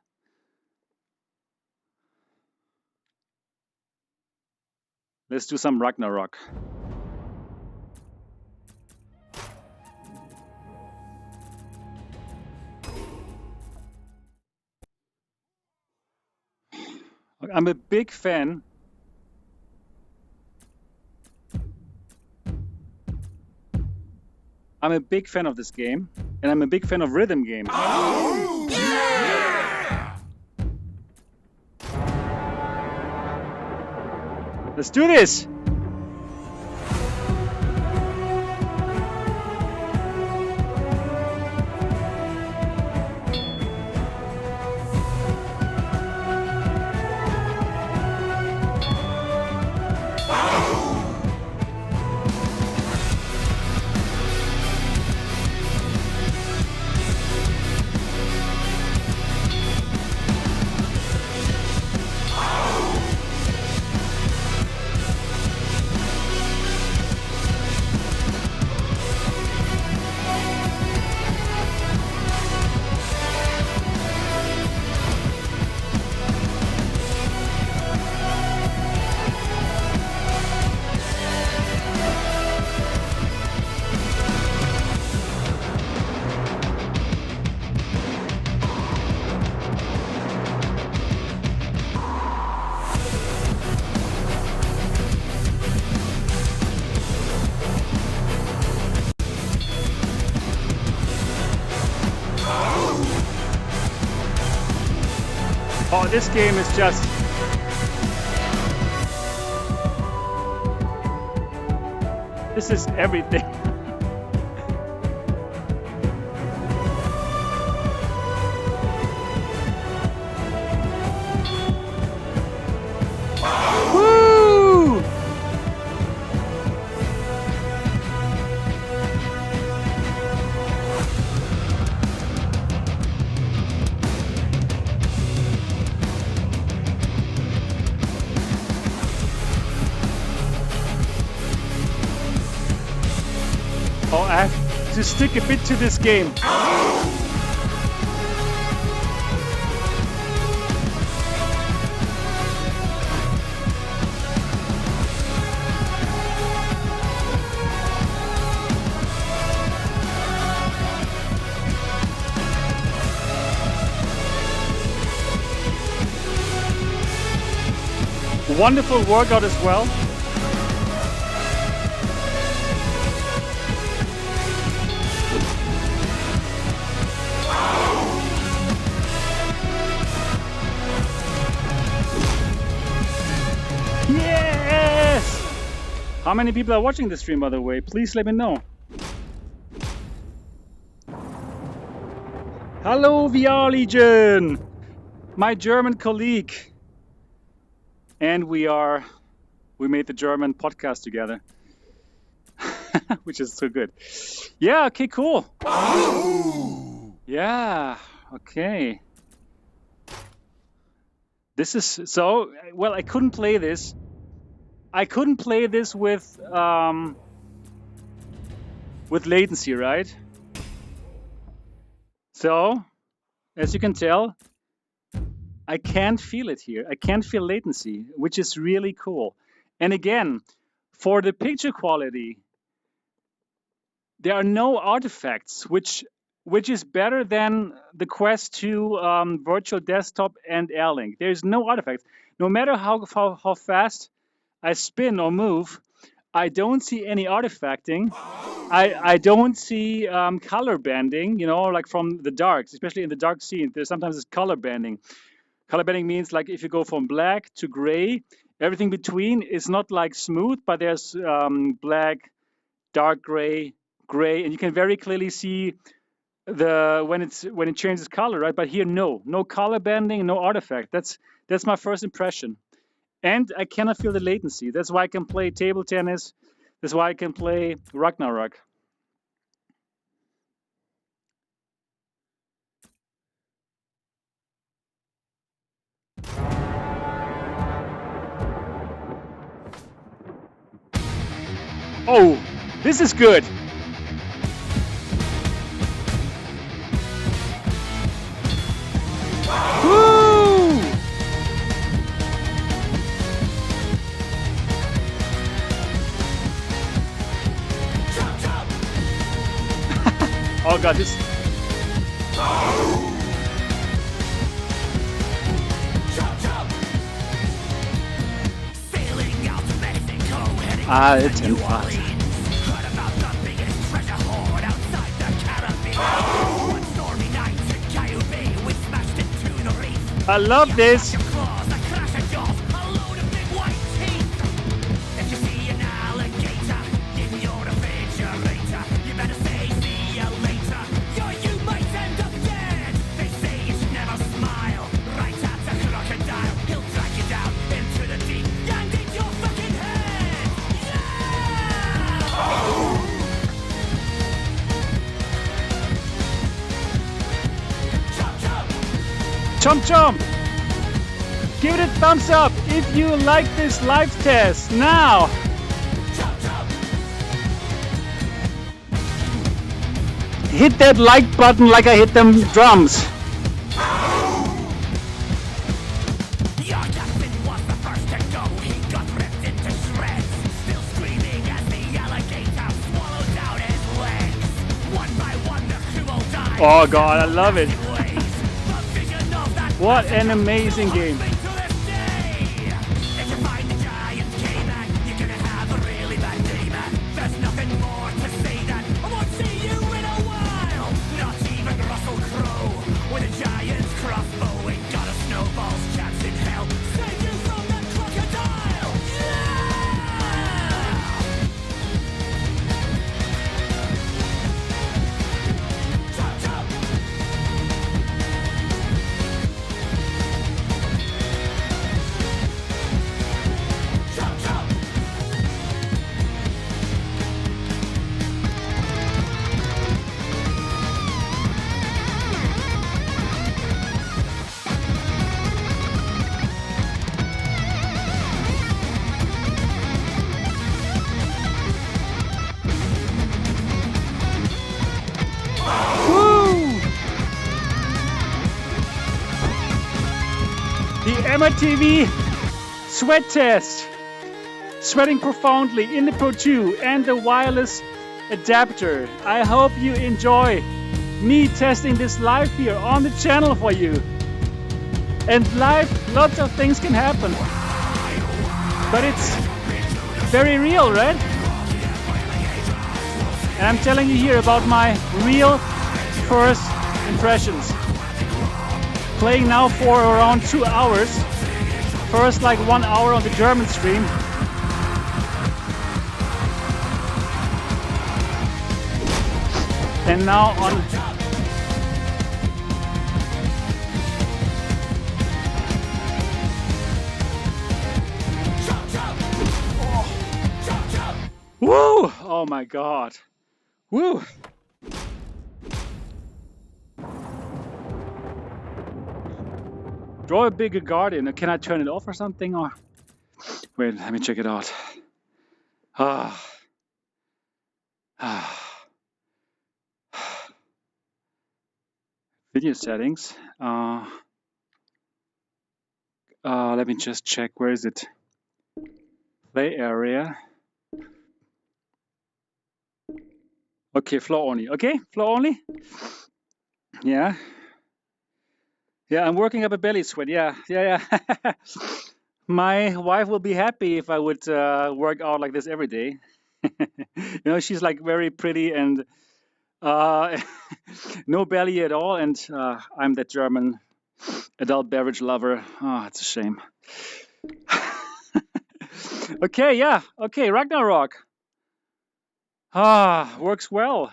Let's do some Ragnarok. I'm a big fan. I'm a big fan of this game, and I'm a big fan of rhythm games. Oh, yeah! Let's do this! Oh, this game is just... This is everything. Woo! Oh, I have to stick a bit to this game. Wonderful workout as well. Yes! How many people are watching the stream, by the way? Please let me know. Hello, VR Legion! My German colleague. And we made the German podcast together. Which is so good. Yeah, okay, cool. Yeah, okay. This is so well. I couldn't play this. I couldn't play this with latency, right? So, as you can tell, I can't feel it here. I can't feel latency, which is really cool. And again, for the picture quality, there are no artifacts, which is better than the Quest 2 virtual desktop and Airlink. There's no artifacts. No matter how fast I spin or move, I don't see any artifacting. I don't see color banding, you know, like from the darks, especially in the dark scene. There's sometimes it's color banding. Color banding means like if you go from black to gray, Everything between is not like smooth, but there's black, dark gray, gray, and you can very clearly see when it changes color, right? But here, no color banding, no artifact. That's my first impression, and I cannot feel the latency. That's why I can play table tennis. That's why I can play Ragnarock. Oh, this is good. Woo! Oh god, this. It's fast. I love this. Chomp chomp! Give it a thumbs up if you like this live test now. Hit that like button like I hit them drums. Oh god, I love it. What an amazing game. The MRTV sweat test. Sweating profoundly in the Pro 2 and the wireless adapter. I hope you enjoy me testing this live here on the channel for you. And live, lots of things can happen. But it's very real, right? And I'm telling you here about my real first impressions. Playing now for around 2 hours. First like 1 hour on the German stream. And now on Woo! Oh my god. Woo! Draw a bigger guardian. Can I turn it off or something? Or wait, let me check it out. Video settings. Let me just check. Where is it? Play area. Okay, floor only. Okay, floor only. Yeah. Yeah, I'm working up a belly sweat. Yeah. My wife will be happy if I would work out like this every day. You know, she's like very pretty and no belly at all, and I'm that German adult beverage lover. Oh, it's a shame. Okay, yeah. Okay, Ragnarock. Ah, works well.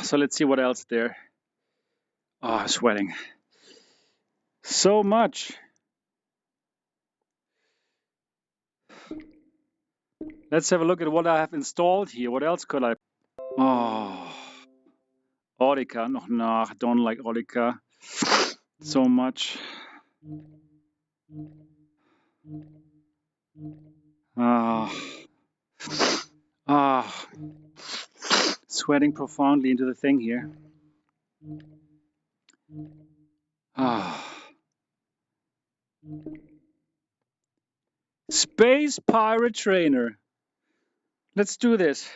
So let's see what else there. I'm sweating so much. Let's have a look at what I have installed here. What else could I? Oh, Audica. No, I don't like Audica so much. Sweating profoundly into the thing here. Space Pirate Trainer. Let's do this.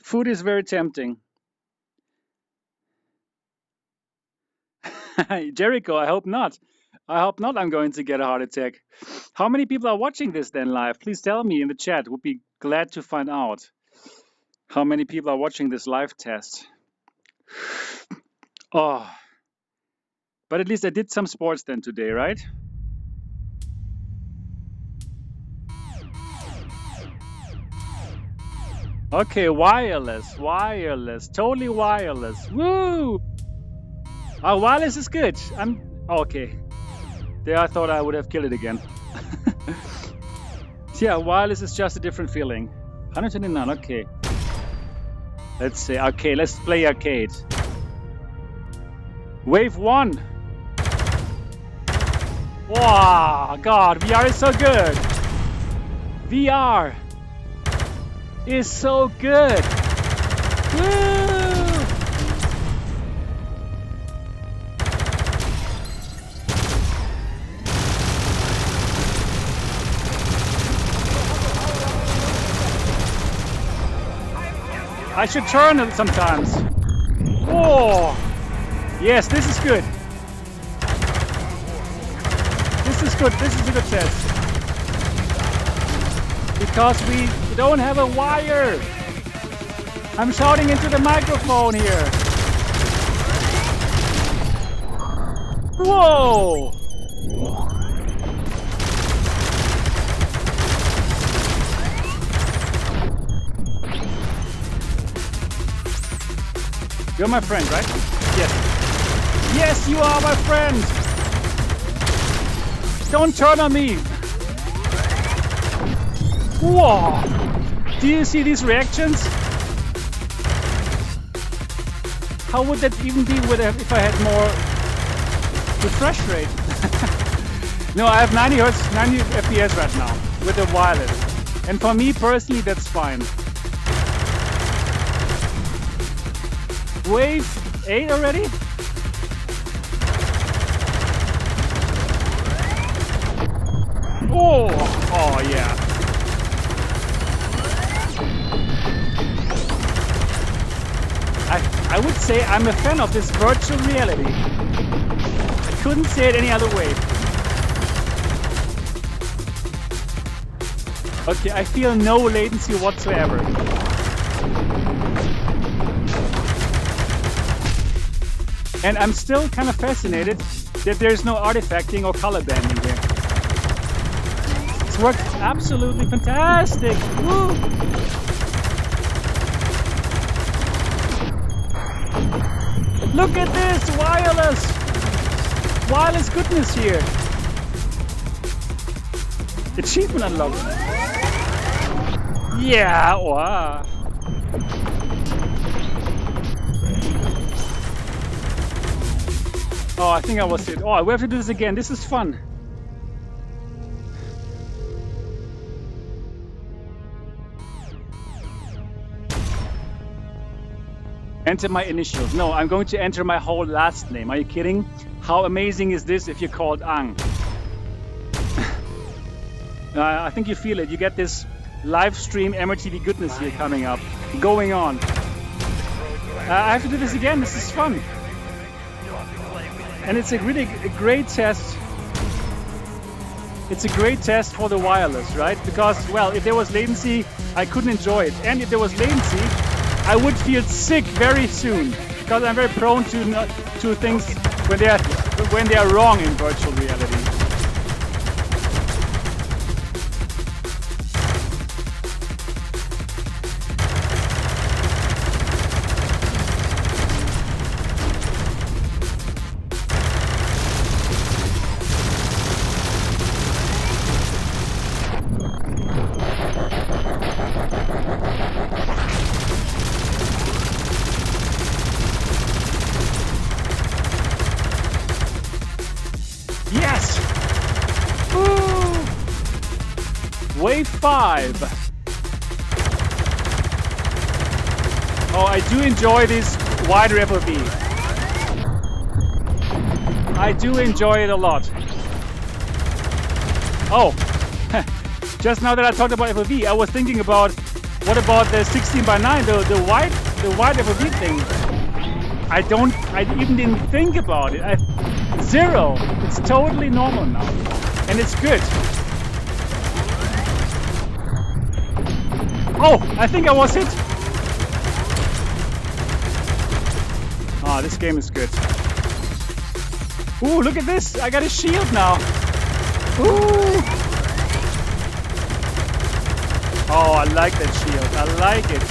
Food is very tempting. Jericho, I hope not. I hope not I'm going to get a heart attack. How many people are watching this then live? Please tell me in the chat. Would be glad to find out how many people are watching this live test. Oh, but at least I did some sports then today, right? Okay, wireless, totally wireless. Woo! Wireless is good. Okay. There I thought I would have killed it again. Yeah, wireless is just a different feeling. 129, okay. Let's say, okay, let's play arcade. Wave 1. Wow, God, VR is so good. VR is so good. Woo! I should turn it sometimes. Oh, yes, this is good. This is good. This is a good test. Because we don't have a wire. I'm shouting into the microphone here. Whoa! You're my friend, right? Yes. Yes, you are my friend! Don't turn on me! Whoa! Do you see these reactions? How would that even be if I had more refresh rate? No, I have 90 Hz, 90 FPS right now with the wireless. And for me personally, that's fine. Wave 8 already? Oh yeah. I would say I'm a fan of this virtual reality. I couldn't say it any other way. Okay, I feel no latency whatsoever. And I'm still kind of fascinated that there's no artifacting or color banding here. This works absolutely fantastic. Woo! Look at this wireless goodness here. Achievement unlocked. Yeah, wow. Oh, I think I was it. Oh, we have to do this again. This is fun. Enter my initials. No, I'm going to enter my whole last name. Are you kidding? How amazing is this if you're called Ang? I think you feel it. You get this live stream MRTV goodness here coming up, going on. I have to do this again. This is fun. And it's a really great test. It's a great test for the wireless, right? Because, well, if there was latency, I couldn't enjoy it. And if there was latency, I would feel sick very soon. because I'm very prone to things when they are wrong in virtual reality. Yes! Woo! Wave 5. Oh, I do enjoy this wider FOV. I do enjoy it a lot. Oh, just now that I talked about FOV, I was thinking about what about the 16:9, the wide FOV thing. I even didn't think about it. Zero. It's totally normal now, and it's good. Oh, I think I was hit. Ah, this game is good. Ooh, look at this! I got a shield now. Ooh. Oh, I like that shield. I like it.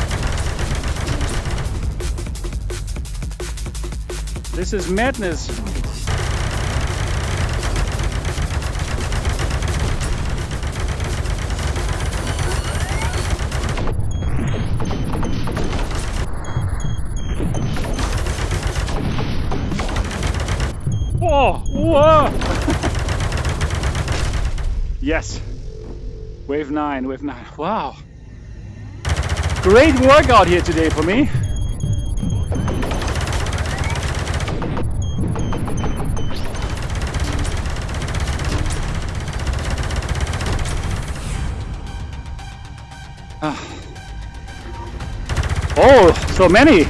This is madness. Whoa! Whoa! Yes. Wave 9, wave 9. Wow. Great workout here today for me. Oh, so many.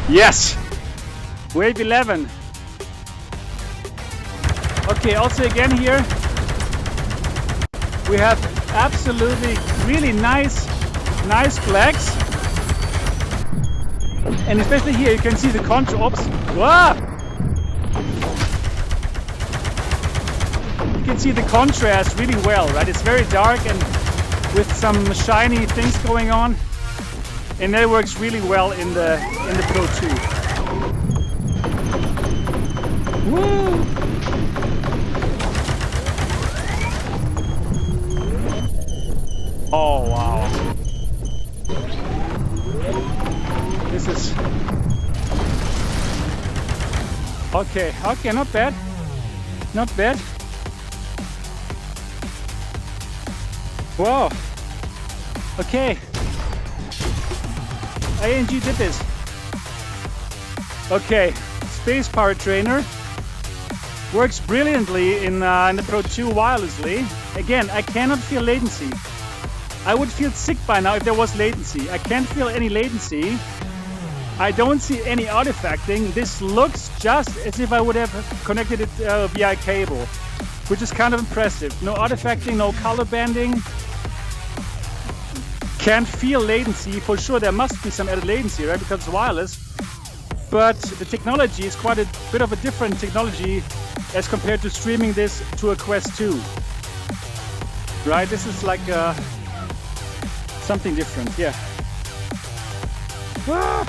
Yes! Wave 11. Okay, also again here, we have absolutely really nice flags. And especially here, you can see the contrast. Wow! You can see the contrast really well, right? It's very dark and with some shiny things going on. And that works really well in the Pro 2. Woo! Oh wow! This is okay. Okay, not bad. Not bad. Wow. Okay. ANG did this. Okay, Space Power Trainer works brilliantly in the Pro 2 wirelessly. Again, I cannot feel latency. I would feel sick by now if there was latency. I can't feel any latency. I don't see any artifacting. This looks just as if I would have connected it via cable, which is kind of impressive. No artifacting, no color banding. Can't feel latency. For sure there must be some added latency, right, because it's wireless. But the technology is quite a bit of a different technology as compared to streaming this to a Quest 2. Right, this is like something different, yeah. Ah!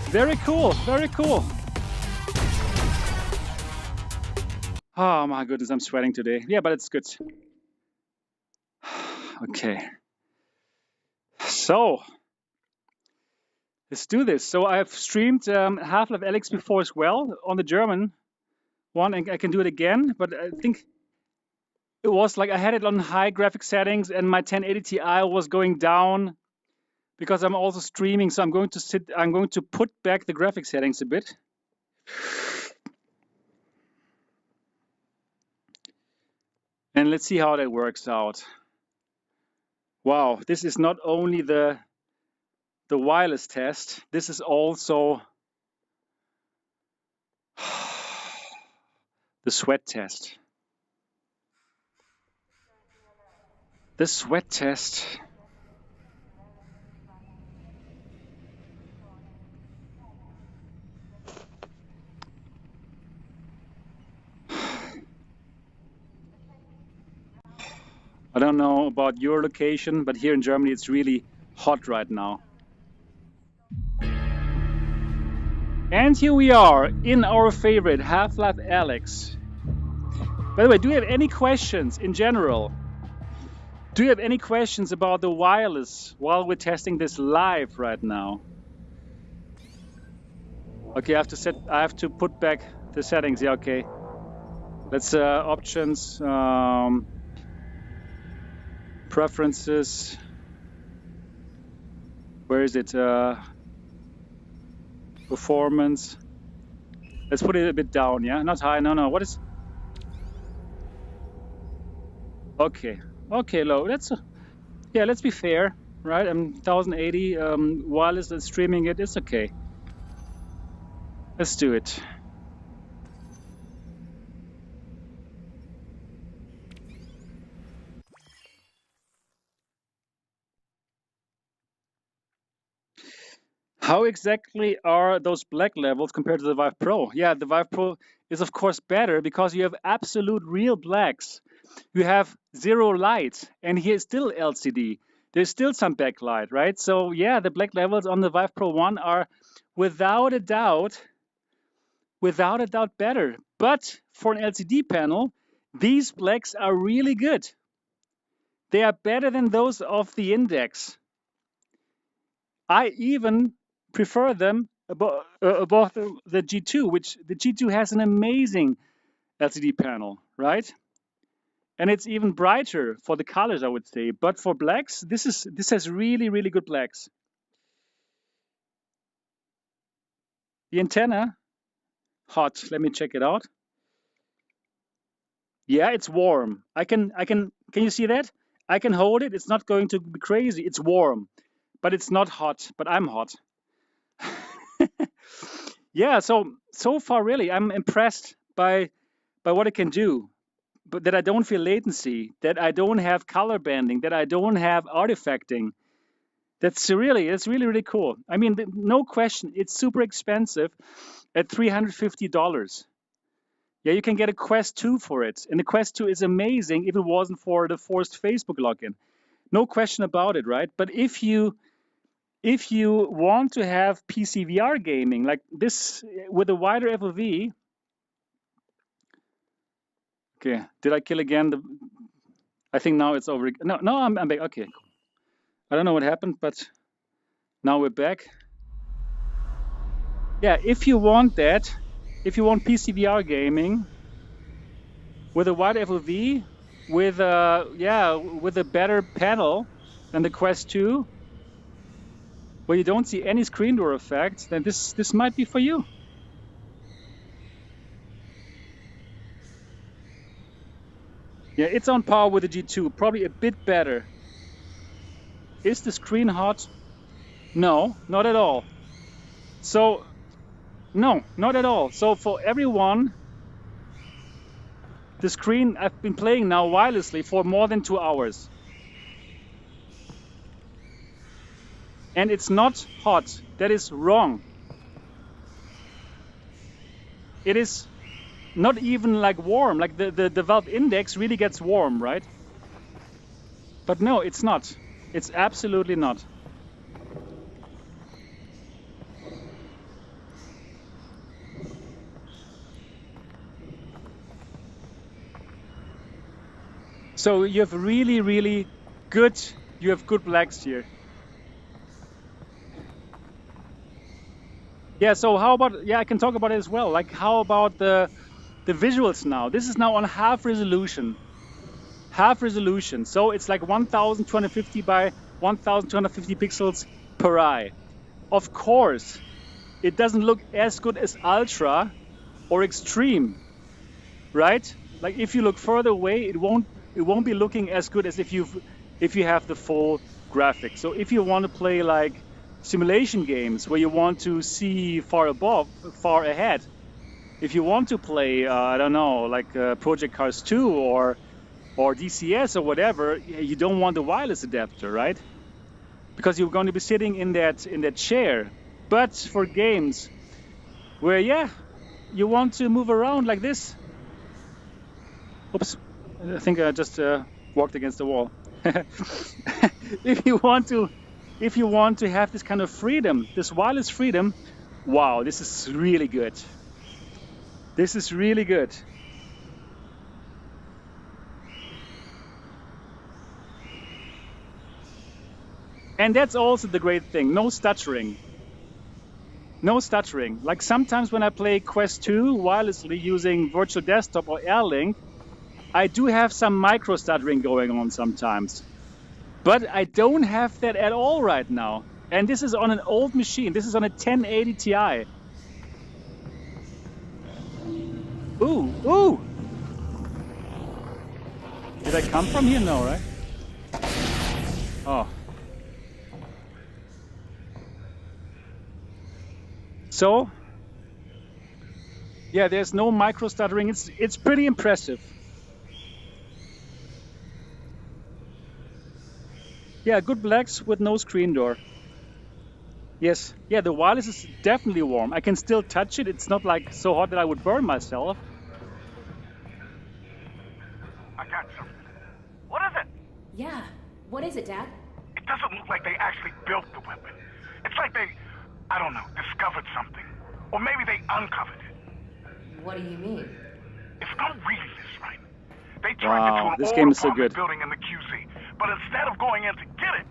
Very cool, very cool. Oh my goodness, I'm sweating today. Yeah, but it's good. Okay. So, let's do this. So I've streamed Half-Life Alyx before as well on the German one, and I can do it again, but I think it was like I had it on high graphic settings and my 1080 Ti was going down because I'm also streaming, so I'm going to put back the graphic settings a bit. And let's see how that works out. Wow, this is not only the the wireless test. This is also the sweat test. The sweat test. I don't know about your location, but here in Germany it's really hot right now. And here we are in our favorite Half-Life Alyx. By the way, do you have any questions in general? Do you have any questions about the wireless while we're testing this live right now? Okay, I have to put back the settings. Yeah, okay. Let's options, preferences. Where is it? Performance. Let's put it a bit down. Yeah, not high. No. What is? Okay. Okay, low. Yeah. Let's be fair, right? 1080 wireless and streaming it. It's okay. Let's do it. How exactly are those black levels compared to the Vive Pro? Yeah, the Vive Pro is of course better because you have absolute real blacks. You have zero light, and here is still LCD. There's still some backlight, right? So yeah, the black levels on the Vive Pro 1 are without a doubt better. But for an LCD panel, these blacks are really good. They are better than those of the Index. I even prefer them above the G2, which the G2 has an amazing LCD panel, right? And it's even brighter for the colors, I would say. But for blacks, this has really, really good blacks. The antenna, hot. Let me check it out. Yeah, it's warm. Can you see that? I can hold it. It's not going to be crazy. It's warm, but it's not hot. But I'm hot. Yeah, so far really, I'm impressed by what it can do. But that I don't feel latency, that I don't have color banding, that I don't have artifacting. It's really cool. I mean, no question, it's super expensive at $350. Yeah, you can get a Quest 2 for it. And the Quest 2 is amazing if it wasn't for the forced Facebook login. No question about it, right? But if you want to have PC VR gaming like this with a wider FOV, okay, did I kill again? I think now it's over. No, I'm back. Okay, cool. I don't know what happened, but now we're back. Yeah, if you want that, if you want PC VR gaming with a wide FOV, with a better panel than the Quest 2, where you don't see any screen door effect, then this might be for you. Yeah, it's on par with the G2, probably a bit better. Is the screen hot? No, not at all. So, no, not at all. So for everyone, the screen, I've been playing now wirelessly for more than 2 hours. And it's not hot. That is wrong. It is not even like warm. Like the Valve Index really gets warm, right? But no, it's not. It's absolutely not. So you have really good, you have good blacks here. Yeah, so how about, yeah, I can talk about it as well. Like how about the visuals now? This is now on half resolution. Half resolution. So it's like 1250 by 1250 pixels per eye. Of course, it doesn't look as good as ultra or extreme, right? Like if you look further away, it won't be looking as good as if you have the full graphics. So if you want to play like simulation games where you want to see far above, far ahead. If you want to play, I don't know, like Project Cars 2 or DCS or whatever, you don't want the wireless adapter, right? Because you're going to be sitting in that chair. But for games where, yeah, you want to move around like this. Oops, I think I just walked against the wall. If you want to have this kind of freedom, this wireless freedom, wow, this is really good. This is really good. And that's also the great thing, no stuttering. No stuttering. Like sometimes when I play Quest 2 wirelessly using virtual desktop or Airlink, I do have some micro stuttering going on sometimes. But I don't have that at all right now. And this is on an old machine. This is on a 1080 Ti. Ooh, ooh! Did I come from here? No, right? Oh. So, yeah, there's no micro stuttering. It's pretty impressive. Yeah, good blacks with no screen door. Yes, yeah, the wireless is definitely warm. I can still touch it. It's not like so hot that I would burn myself. I got something. What is it? Yeah. What is it, Dad? It doesn't look like they actually built the weapon. It's like they, I don't know, discovered something. Or maybe they uncovered it. What do you mean? If I'm reading this right, they turned Wow, into this an game old is so apartment good. building in the QZ. But instead of going in to get it,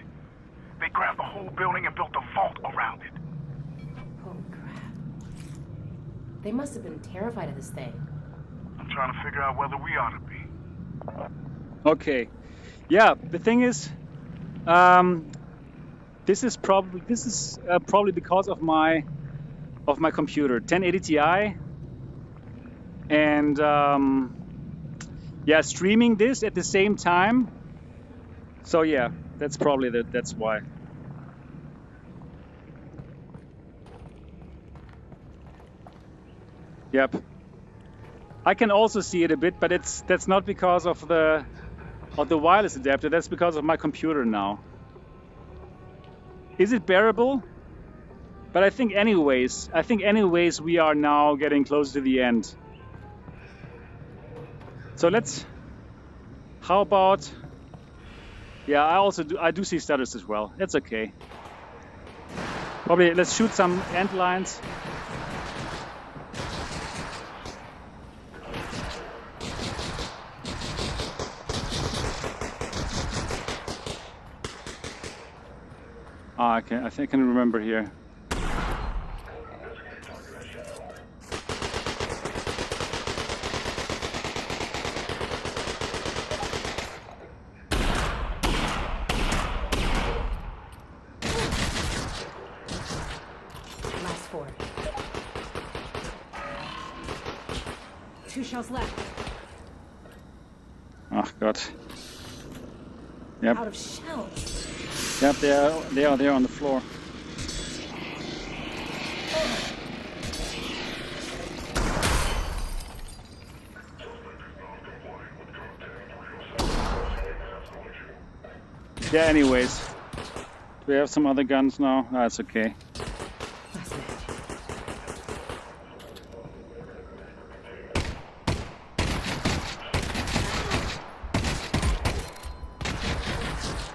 they grabbed the whole building and built a vault around it. Holy crap. They must have been terrified of this thing. I'm trying to figure out whether we ought to be. Okay, yeah. The thing is, this is probably because of my computer, 1080 Ti, and yeah, streaming this at the same time. So yeah, that's probably that's why. Yep. I can also see it a bit, but that's not because of the wireless adapter. That's because of my computer now. Is it bearable? But I think anyways we are now getting close to the end. So how about, yeah, I do see stutters as well. That's okay. Probably let's shoot some ant lines. Okay, I think I can remember here. Last 4. 2 shells left. Oh God. Yep. Out of shells. Yep, they are there on the floor. Yeah, anyways. Do we have some other guns now? No, it's okay. Last match.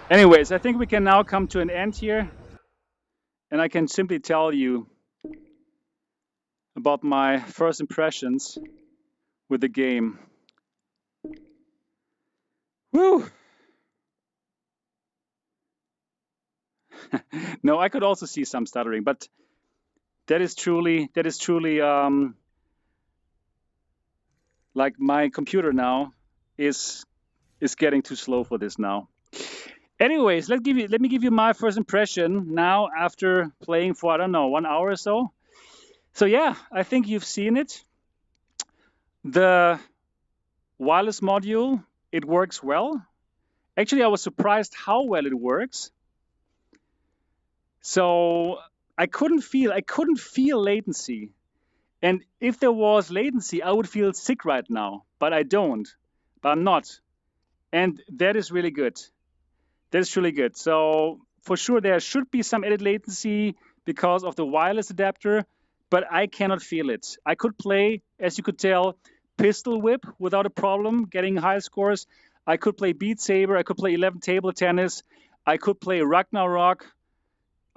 Anyways, I think we can now come to an end here. And I can simply tell you about my first impressions with the game. Woo! No, I could also see some stuttering, but that is truly like my computer now is getting too slow for this now. Anyways, let me give you my first impression now after playing for, I don't know, 1 hour or so. So yeah, I think you've seen it. The wireless module, it works well. Actually, I was surprised how well it works. So I couldn't feel latency. And if there was latency, I would feel sick right now, but I don't. But I'm not. And that is really good. That is really good. So for sure, there should be some added latency because of the wireless adapter, but I cannot feel it. I could play, as you could tell, Pistol Whip without a problem, getting high scores. I could play Beat Saber. I could play 11 Table Tennis. I could play Ragnarock.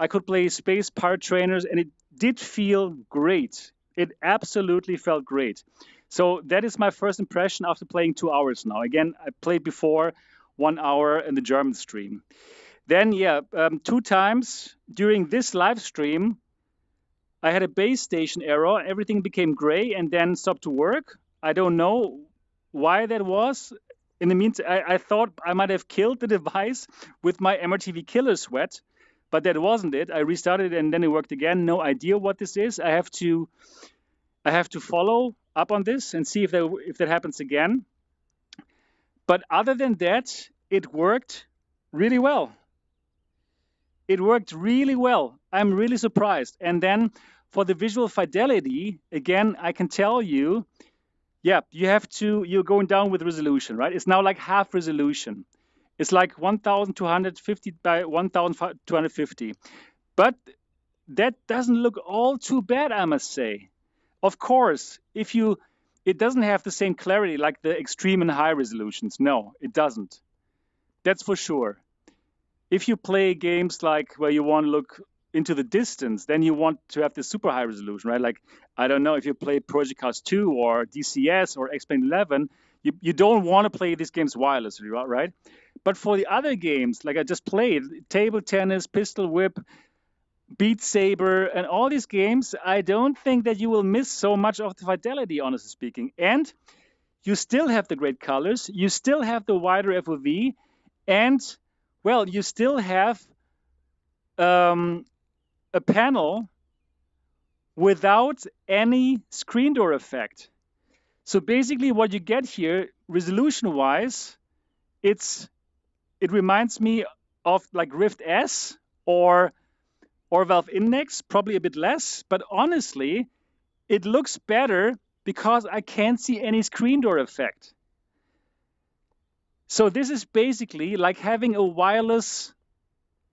I could play Space Pirate Trainers, and it did feel great. It absolutely felt great. So that is my first impression after playing 2 hours now. Again, I played before 1 hour in the German stream. Then, yeah, 2 times during this live stream, I had a base station error. Everything became gray and then stopped to work. I don't know why that was. In the meantime, I thought I might have killed the device with my MRTV killer sweat, but that wasn't it. I restarted it and then it worked again. No idea what this is. I have to follow up on this and see if that happens again. But other than that, it worked really well. It worked really well. I'm really surprised. And then for the visual fidelity, again, I can tell you, yeah, you're going down with resolution, right? It's now like half resolution. It's like 1250 by 1250. But that doesn't look all too bad, I must say. Of course, it doesn't have the same clarity like the extreme and high resolutions. No, it doesn't. That's for sure. If you play games like where you want to look into the distance, then you want to have this super high resolution, right? Like, I don't know, if you play Project Cars 2 or DCS or X-Plane 11, you don't want to play these games wirelessly, right? But for the other games, like I just played, Table Tennis, Pistol Whip, Beat Saber, and all these games, I don't think that you will miss so much of the fidelity, honestly speaking. And you still have the great colors, you still have the wider FOV, and, well, you still have a panel without any screen door effect. So basically what you get here, resolution-wise, it reminds me of like Rift S or Valve Index, probably a bit less, but honestly, it looks better because I can't see any screen door effect. So this is basically like having a wireless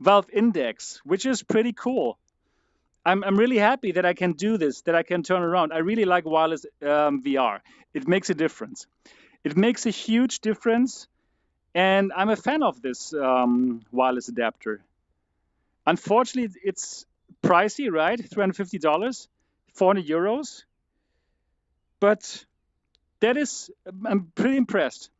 Valve Index, which is pretty cool. I'm really happy that I can do this, that I can turn around. I really like wireless VR. It makes a difference. It makes a huge difference, and I'm a fan of this wireless adapter. Unfortunately, it's pricey, right? $350, 400 euros. But I'm pretty impressed.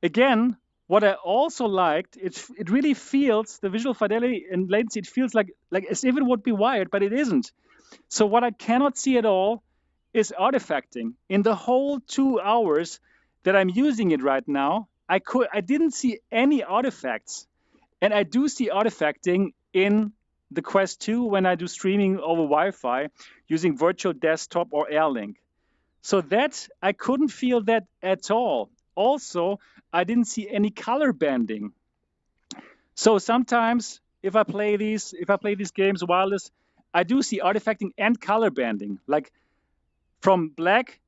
Again, what I also liked, it really feels, the visual fidelity and latency, it feels like as if it would be wired, but it isn't. So what I cannot see at all is artifacting. In the whole 2 hours that I'm using it right now, I didn't see any artifacts. And I do see artifacting in the Quest 2 when I do streaming over Wi-Fi using virtual desktop or Airlink. So that, I couldn't feel that at all. Also, I didn't see any color banding. So sometimes if I play these games wireless, I do see artifacting and color banding, like from black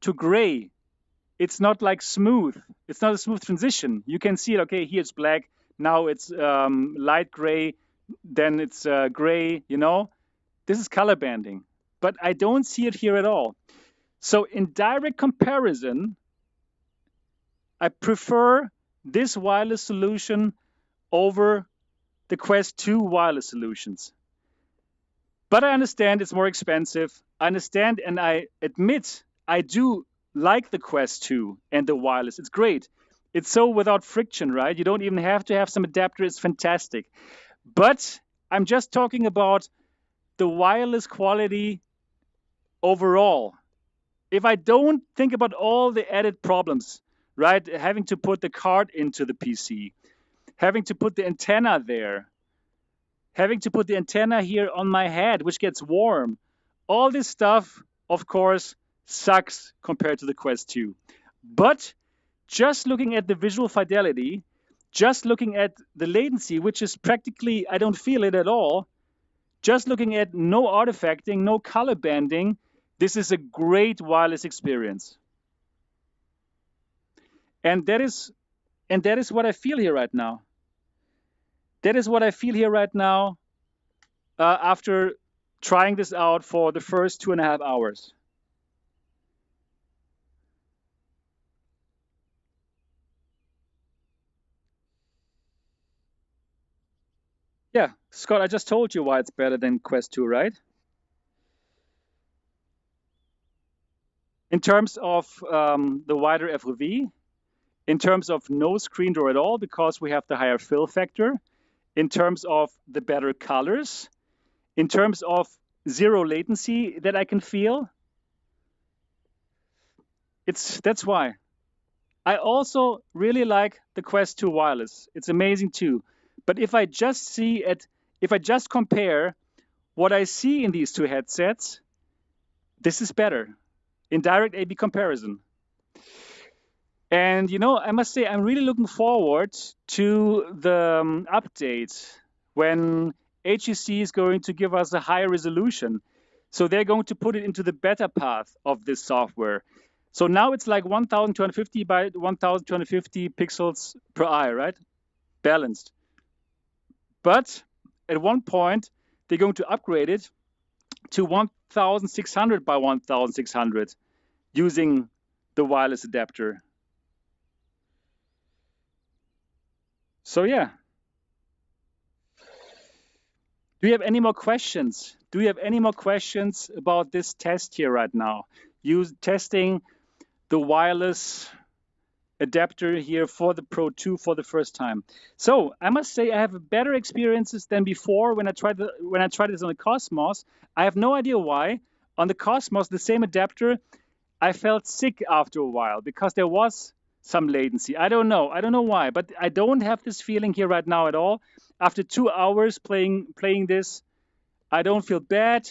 to gray. It's not like smooth. It's not a smooth transition. You can see it, okay, here it's black, now it's light gray, then it's gray, you know? This is color banding, but I don't see it here at all. So in direct comparison, I prefer this wireless solution over the Quest 2 wireless solutions. But I understand it's more expensive. I understand and I admit I do like the Quest 2 and the wireless. It's great. It's so without friction, right? You don't even have to have some adapter. It's fantastic. But I'm just talking about the wireless quality overall. If I don't think about all the added problems, right? Having to put the card into the PC, having to put the antenna there, having to put the antenna here on my head, which gets warm. All this stuff, of course, sucks compared to the Quest 2. But just looking at the visual fidelity, just looking at the latency, which is practically, I don't feel it at all, Just looking at no artifacting, no color banding, this is a great wireless experience. And that is what I feel here right now. That is what I feel here right now after trying this out for the first 2.5 hours. Yeah, Scott, I just told you why it's better than Quest 2, right? In terms of the wider FOV, in terms of no screen door at all because we have the higher fill factor, in terms of the better colors, in terms of zero latency that I can feel. That's why. I also really like the Quest 2 wireless. It's amazing too. But if I just compare what I see in these two headsets, this is better in direct A/B comparison. And I must say, I'm really looking forward to the update when HEC is going to give us a higher resolution. So they're going to put it into the beta path of this software. So now it's like 1250 by 1250 pixels per eye, right? Balanced. But at one point, they're going to upgrade it to 1600 by 1600 using the wireless adapter. So yeah. Do you have any more questions? Do you have any more questions about this test here right now? Testing the wireless adapter here for the Pro 2 for the first time. So I must say I have better experiences than before when I tried this on the Cosmos. I have no idea why. On the Cosmos, the same adapter, I felt sick after a while because there was some latency. I don't know why, but I don't have this feeling here right now at all. After 2 hours playing this, I don't feel bad.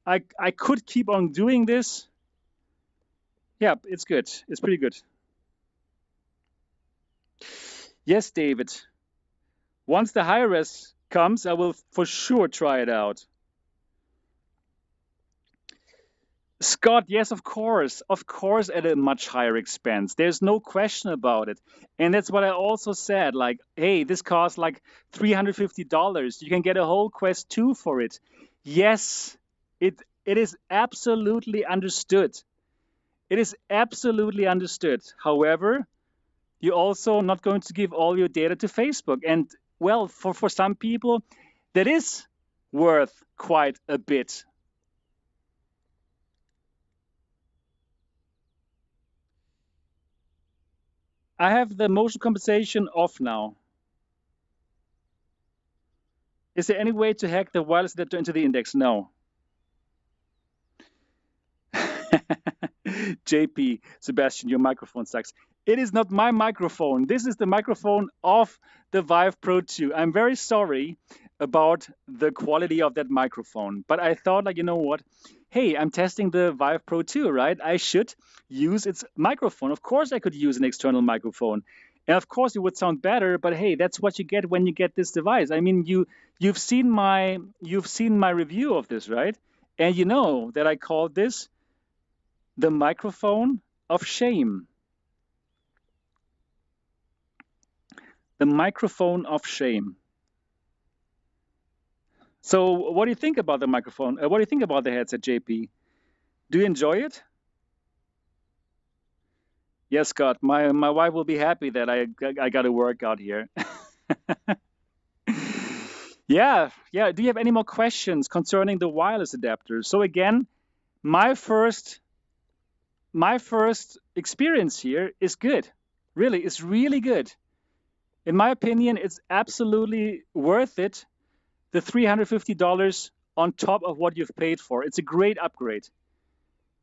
I could keep on doing this. Yeah, it's good. It's pretty good. Yes, David. Once the high res comes, I will for sure try it out. Scott, yes, of course at a much higher expense. There's no question about it. And that's what I also said, like, hey, this costs like $350. You can get a whole Quest 2 for it. Yes, it is absolutely understood. It is absolutely understood. However, you're also not going to give all your data to Facebook. And well, for some people, that is worth quite a bit. I have the motion compensation off now. Is there any way to hack the wireless adapter into the index? No. JP, Sebastian, your microphone sucks. It is not my microphone. This is the microphone of the Vive Pro 2. I'm very sorry about the quality of that microphone, but I thought, like, you know what? Hey, I'm testing the Vive Pro 2, right? I should use its microphone. Of course, I could use an external microphone. And of course, it would sound better, but hey, that's what you get when you get this device. I mean, you've seen my review of this, right? And you know that I called this the microphone of shame. The microphone of shame. So what do you think about the microphone? What do you think about the headset, JP? Do you enjoy it? Yes, Scott. My wife will be happy that I got to work out here. Yeah. Do you have any more questions concerning the wireless adapter? So again, my first experience here is good. Really, it's really good. In my opinion, it's absolutely worth it. The $350 on top of what you've paid for. It's a great upgrade.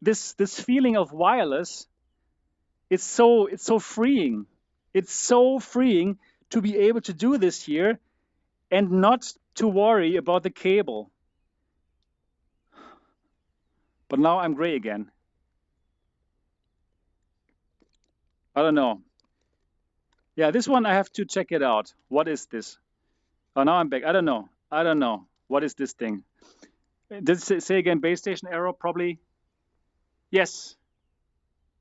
This feeling of wireless, it's so freeing. It's so freeing to be able to do this here and not to worry about the cable. But now I'm gray again. I don't know. Yeah, this one I have to check it out. What is this? Oh, now I'm back. I don't know. What is this thing? Did it say again base station error? Probably. Yes.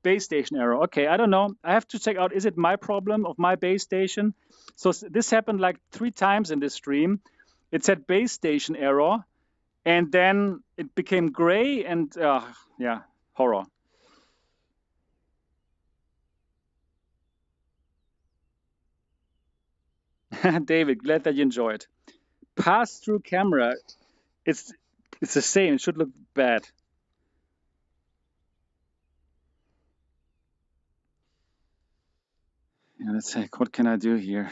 Base station error. Okay, I don't know. I have to check out, is it my problem of my base station? So this happened like 3 times in this stream. It said base station error, and then it became gray, and yeah, horror. David, glad that you enjoyed. Pass-through camera. It's the same. It should look bad. Yeah, let's see. What can I do here?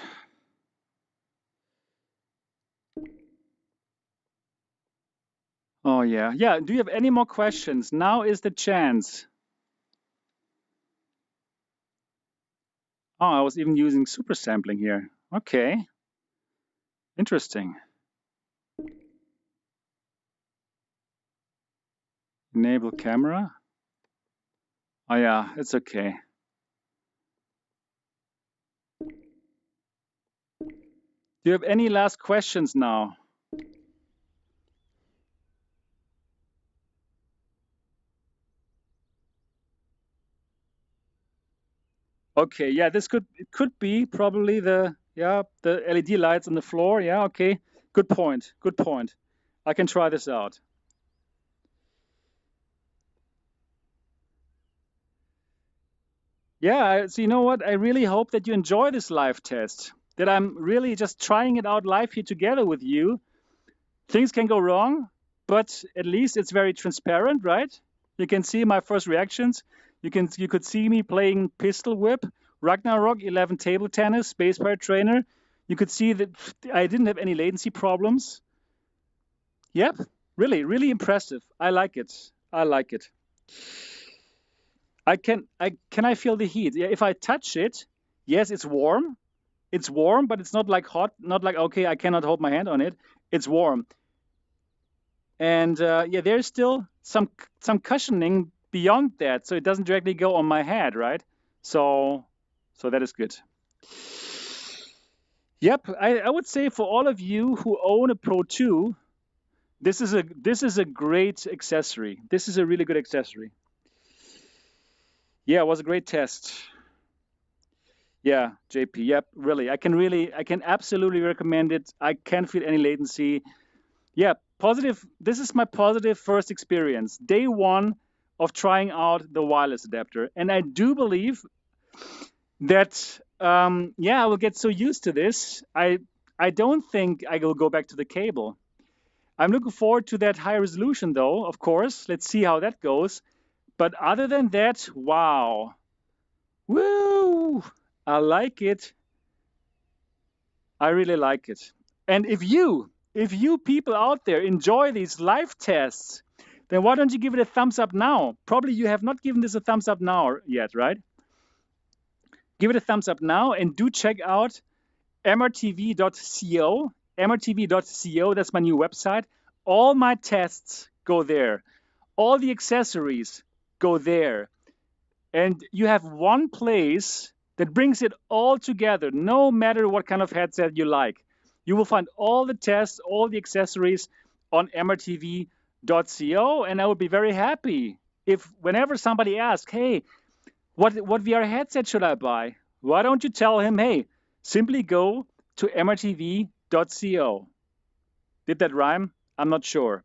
Oh, yeah. Yeah, do you have any more questions? Now is the chance. Oh, I was even using super sampling here. Okay. Interesting. Enable camera. Oh, yeah, it's okay. Do you have any last questions now? Okay, yeah, it could be probably the LED lights on the floor. Yeah, okay. Good point. Good point. I can try this out. Yeah, so you know what? I really hope that you enjoy this live test, that I'm really just trying it out live here together with you. Things can go wrong, but at least it's very transparent, right? You can see my first reactions. You could see me playing pistol whip, Ragnarock, 11 table tennis, Space Pirate Trainer. You could see that I didn't have any latency problems. Yep, really, really impressive. I like it. I like it. Can I feel the heat? Yeah, if I touch it, yes, it's warm. It's warm, but it's not like hot. Not like, okay, I cannot hold my hand on it. It's warm. And yeah, there's still some cushioning beyond that, so it doesn't directly go on my head, right? So that is good. Yep, I would say for all of you who own a Pro 2, this is a great accessory. This is a really good accessory. Yeah, it was a great test. Yeah, JP. Yep, really. I can absolutely recommend it. I can't feel any latency. Yeah, positive. This is my positive first experience. Day 1 of trying out the wireless adapter. And I do believe that, yeah, I will get so used to this. I don't think I will go back to the cable. I'm looking forward to that high resolution, though, of course. Let's see how that goes. But other than that, wow. Woo! I like it. I really like it. And if you people out there enjoy these live tests, then why don't you give it a thumbs up now? Probably you have not given this a thumbs up now yet, right? Give it a thumbs up now and do check out mrtv.co. mrtv.co, that's my new website. All my tests go there. All the accessories go there. And you have one place that brings it all together, no matter what kind of headset you like. You will find all the tests, all the accessories on mrtv.co, and I would be very happy if whenever somebody asks, hey, what VR headset should I buy? Why don't you tell him, hey, simply go to mrtv.co. Did that rhyme? I'm not sure,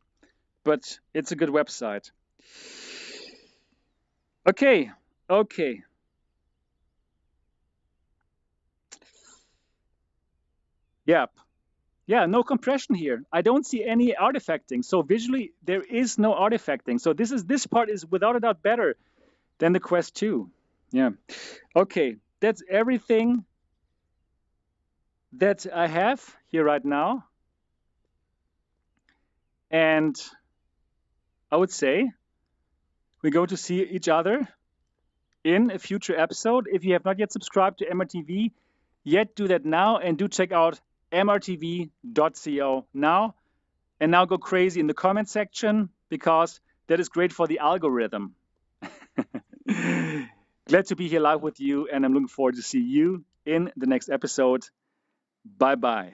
but it's a good website. Okay. Yep. Yeah, no compression here. I don't see any artifacting. So visually, there is no artifacting. So this part is without a doubt better than the Quest 2. Yeah. Okay, that's everything that I have here right now. And I would say we're going to see each other in a future episode. If you have not yet subscribed to MRTV, yet do that now, and do check out mrtv.co now. And now go crazy in the comment section, because that is great for the algorithm. Glad to be here live with you, and I'm looking forward to see you in the next episode. Bye-bye.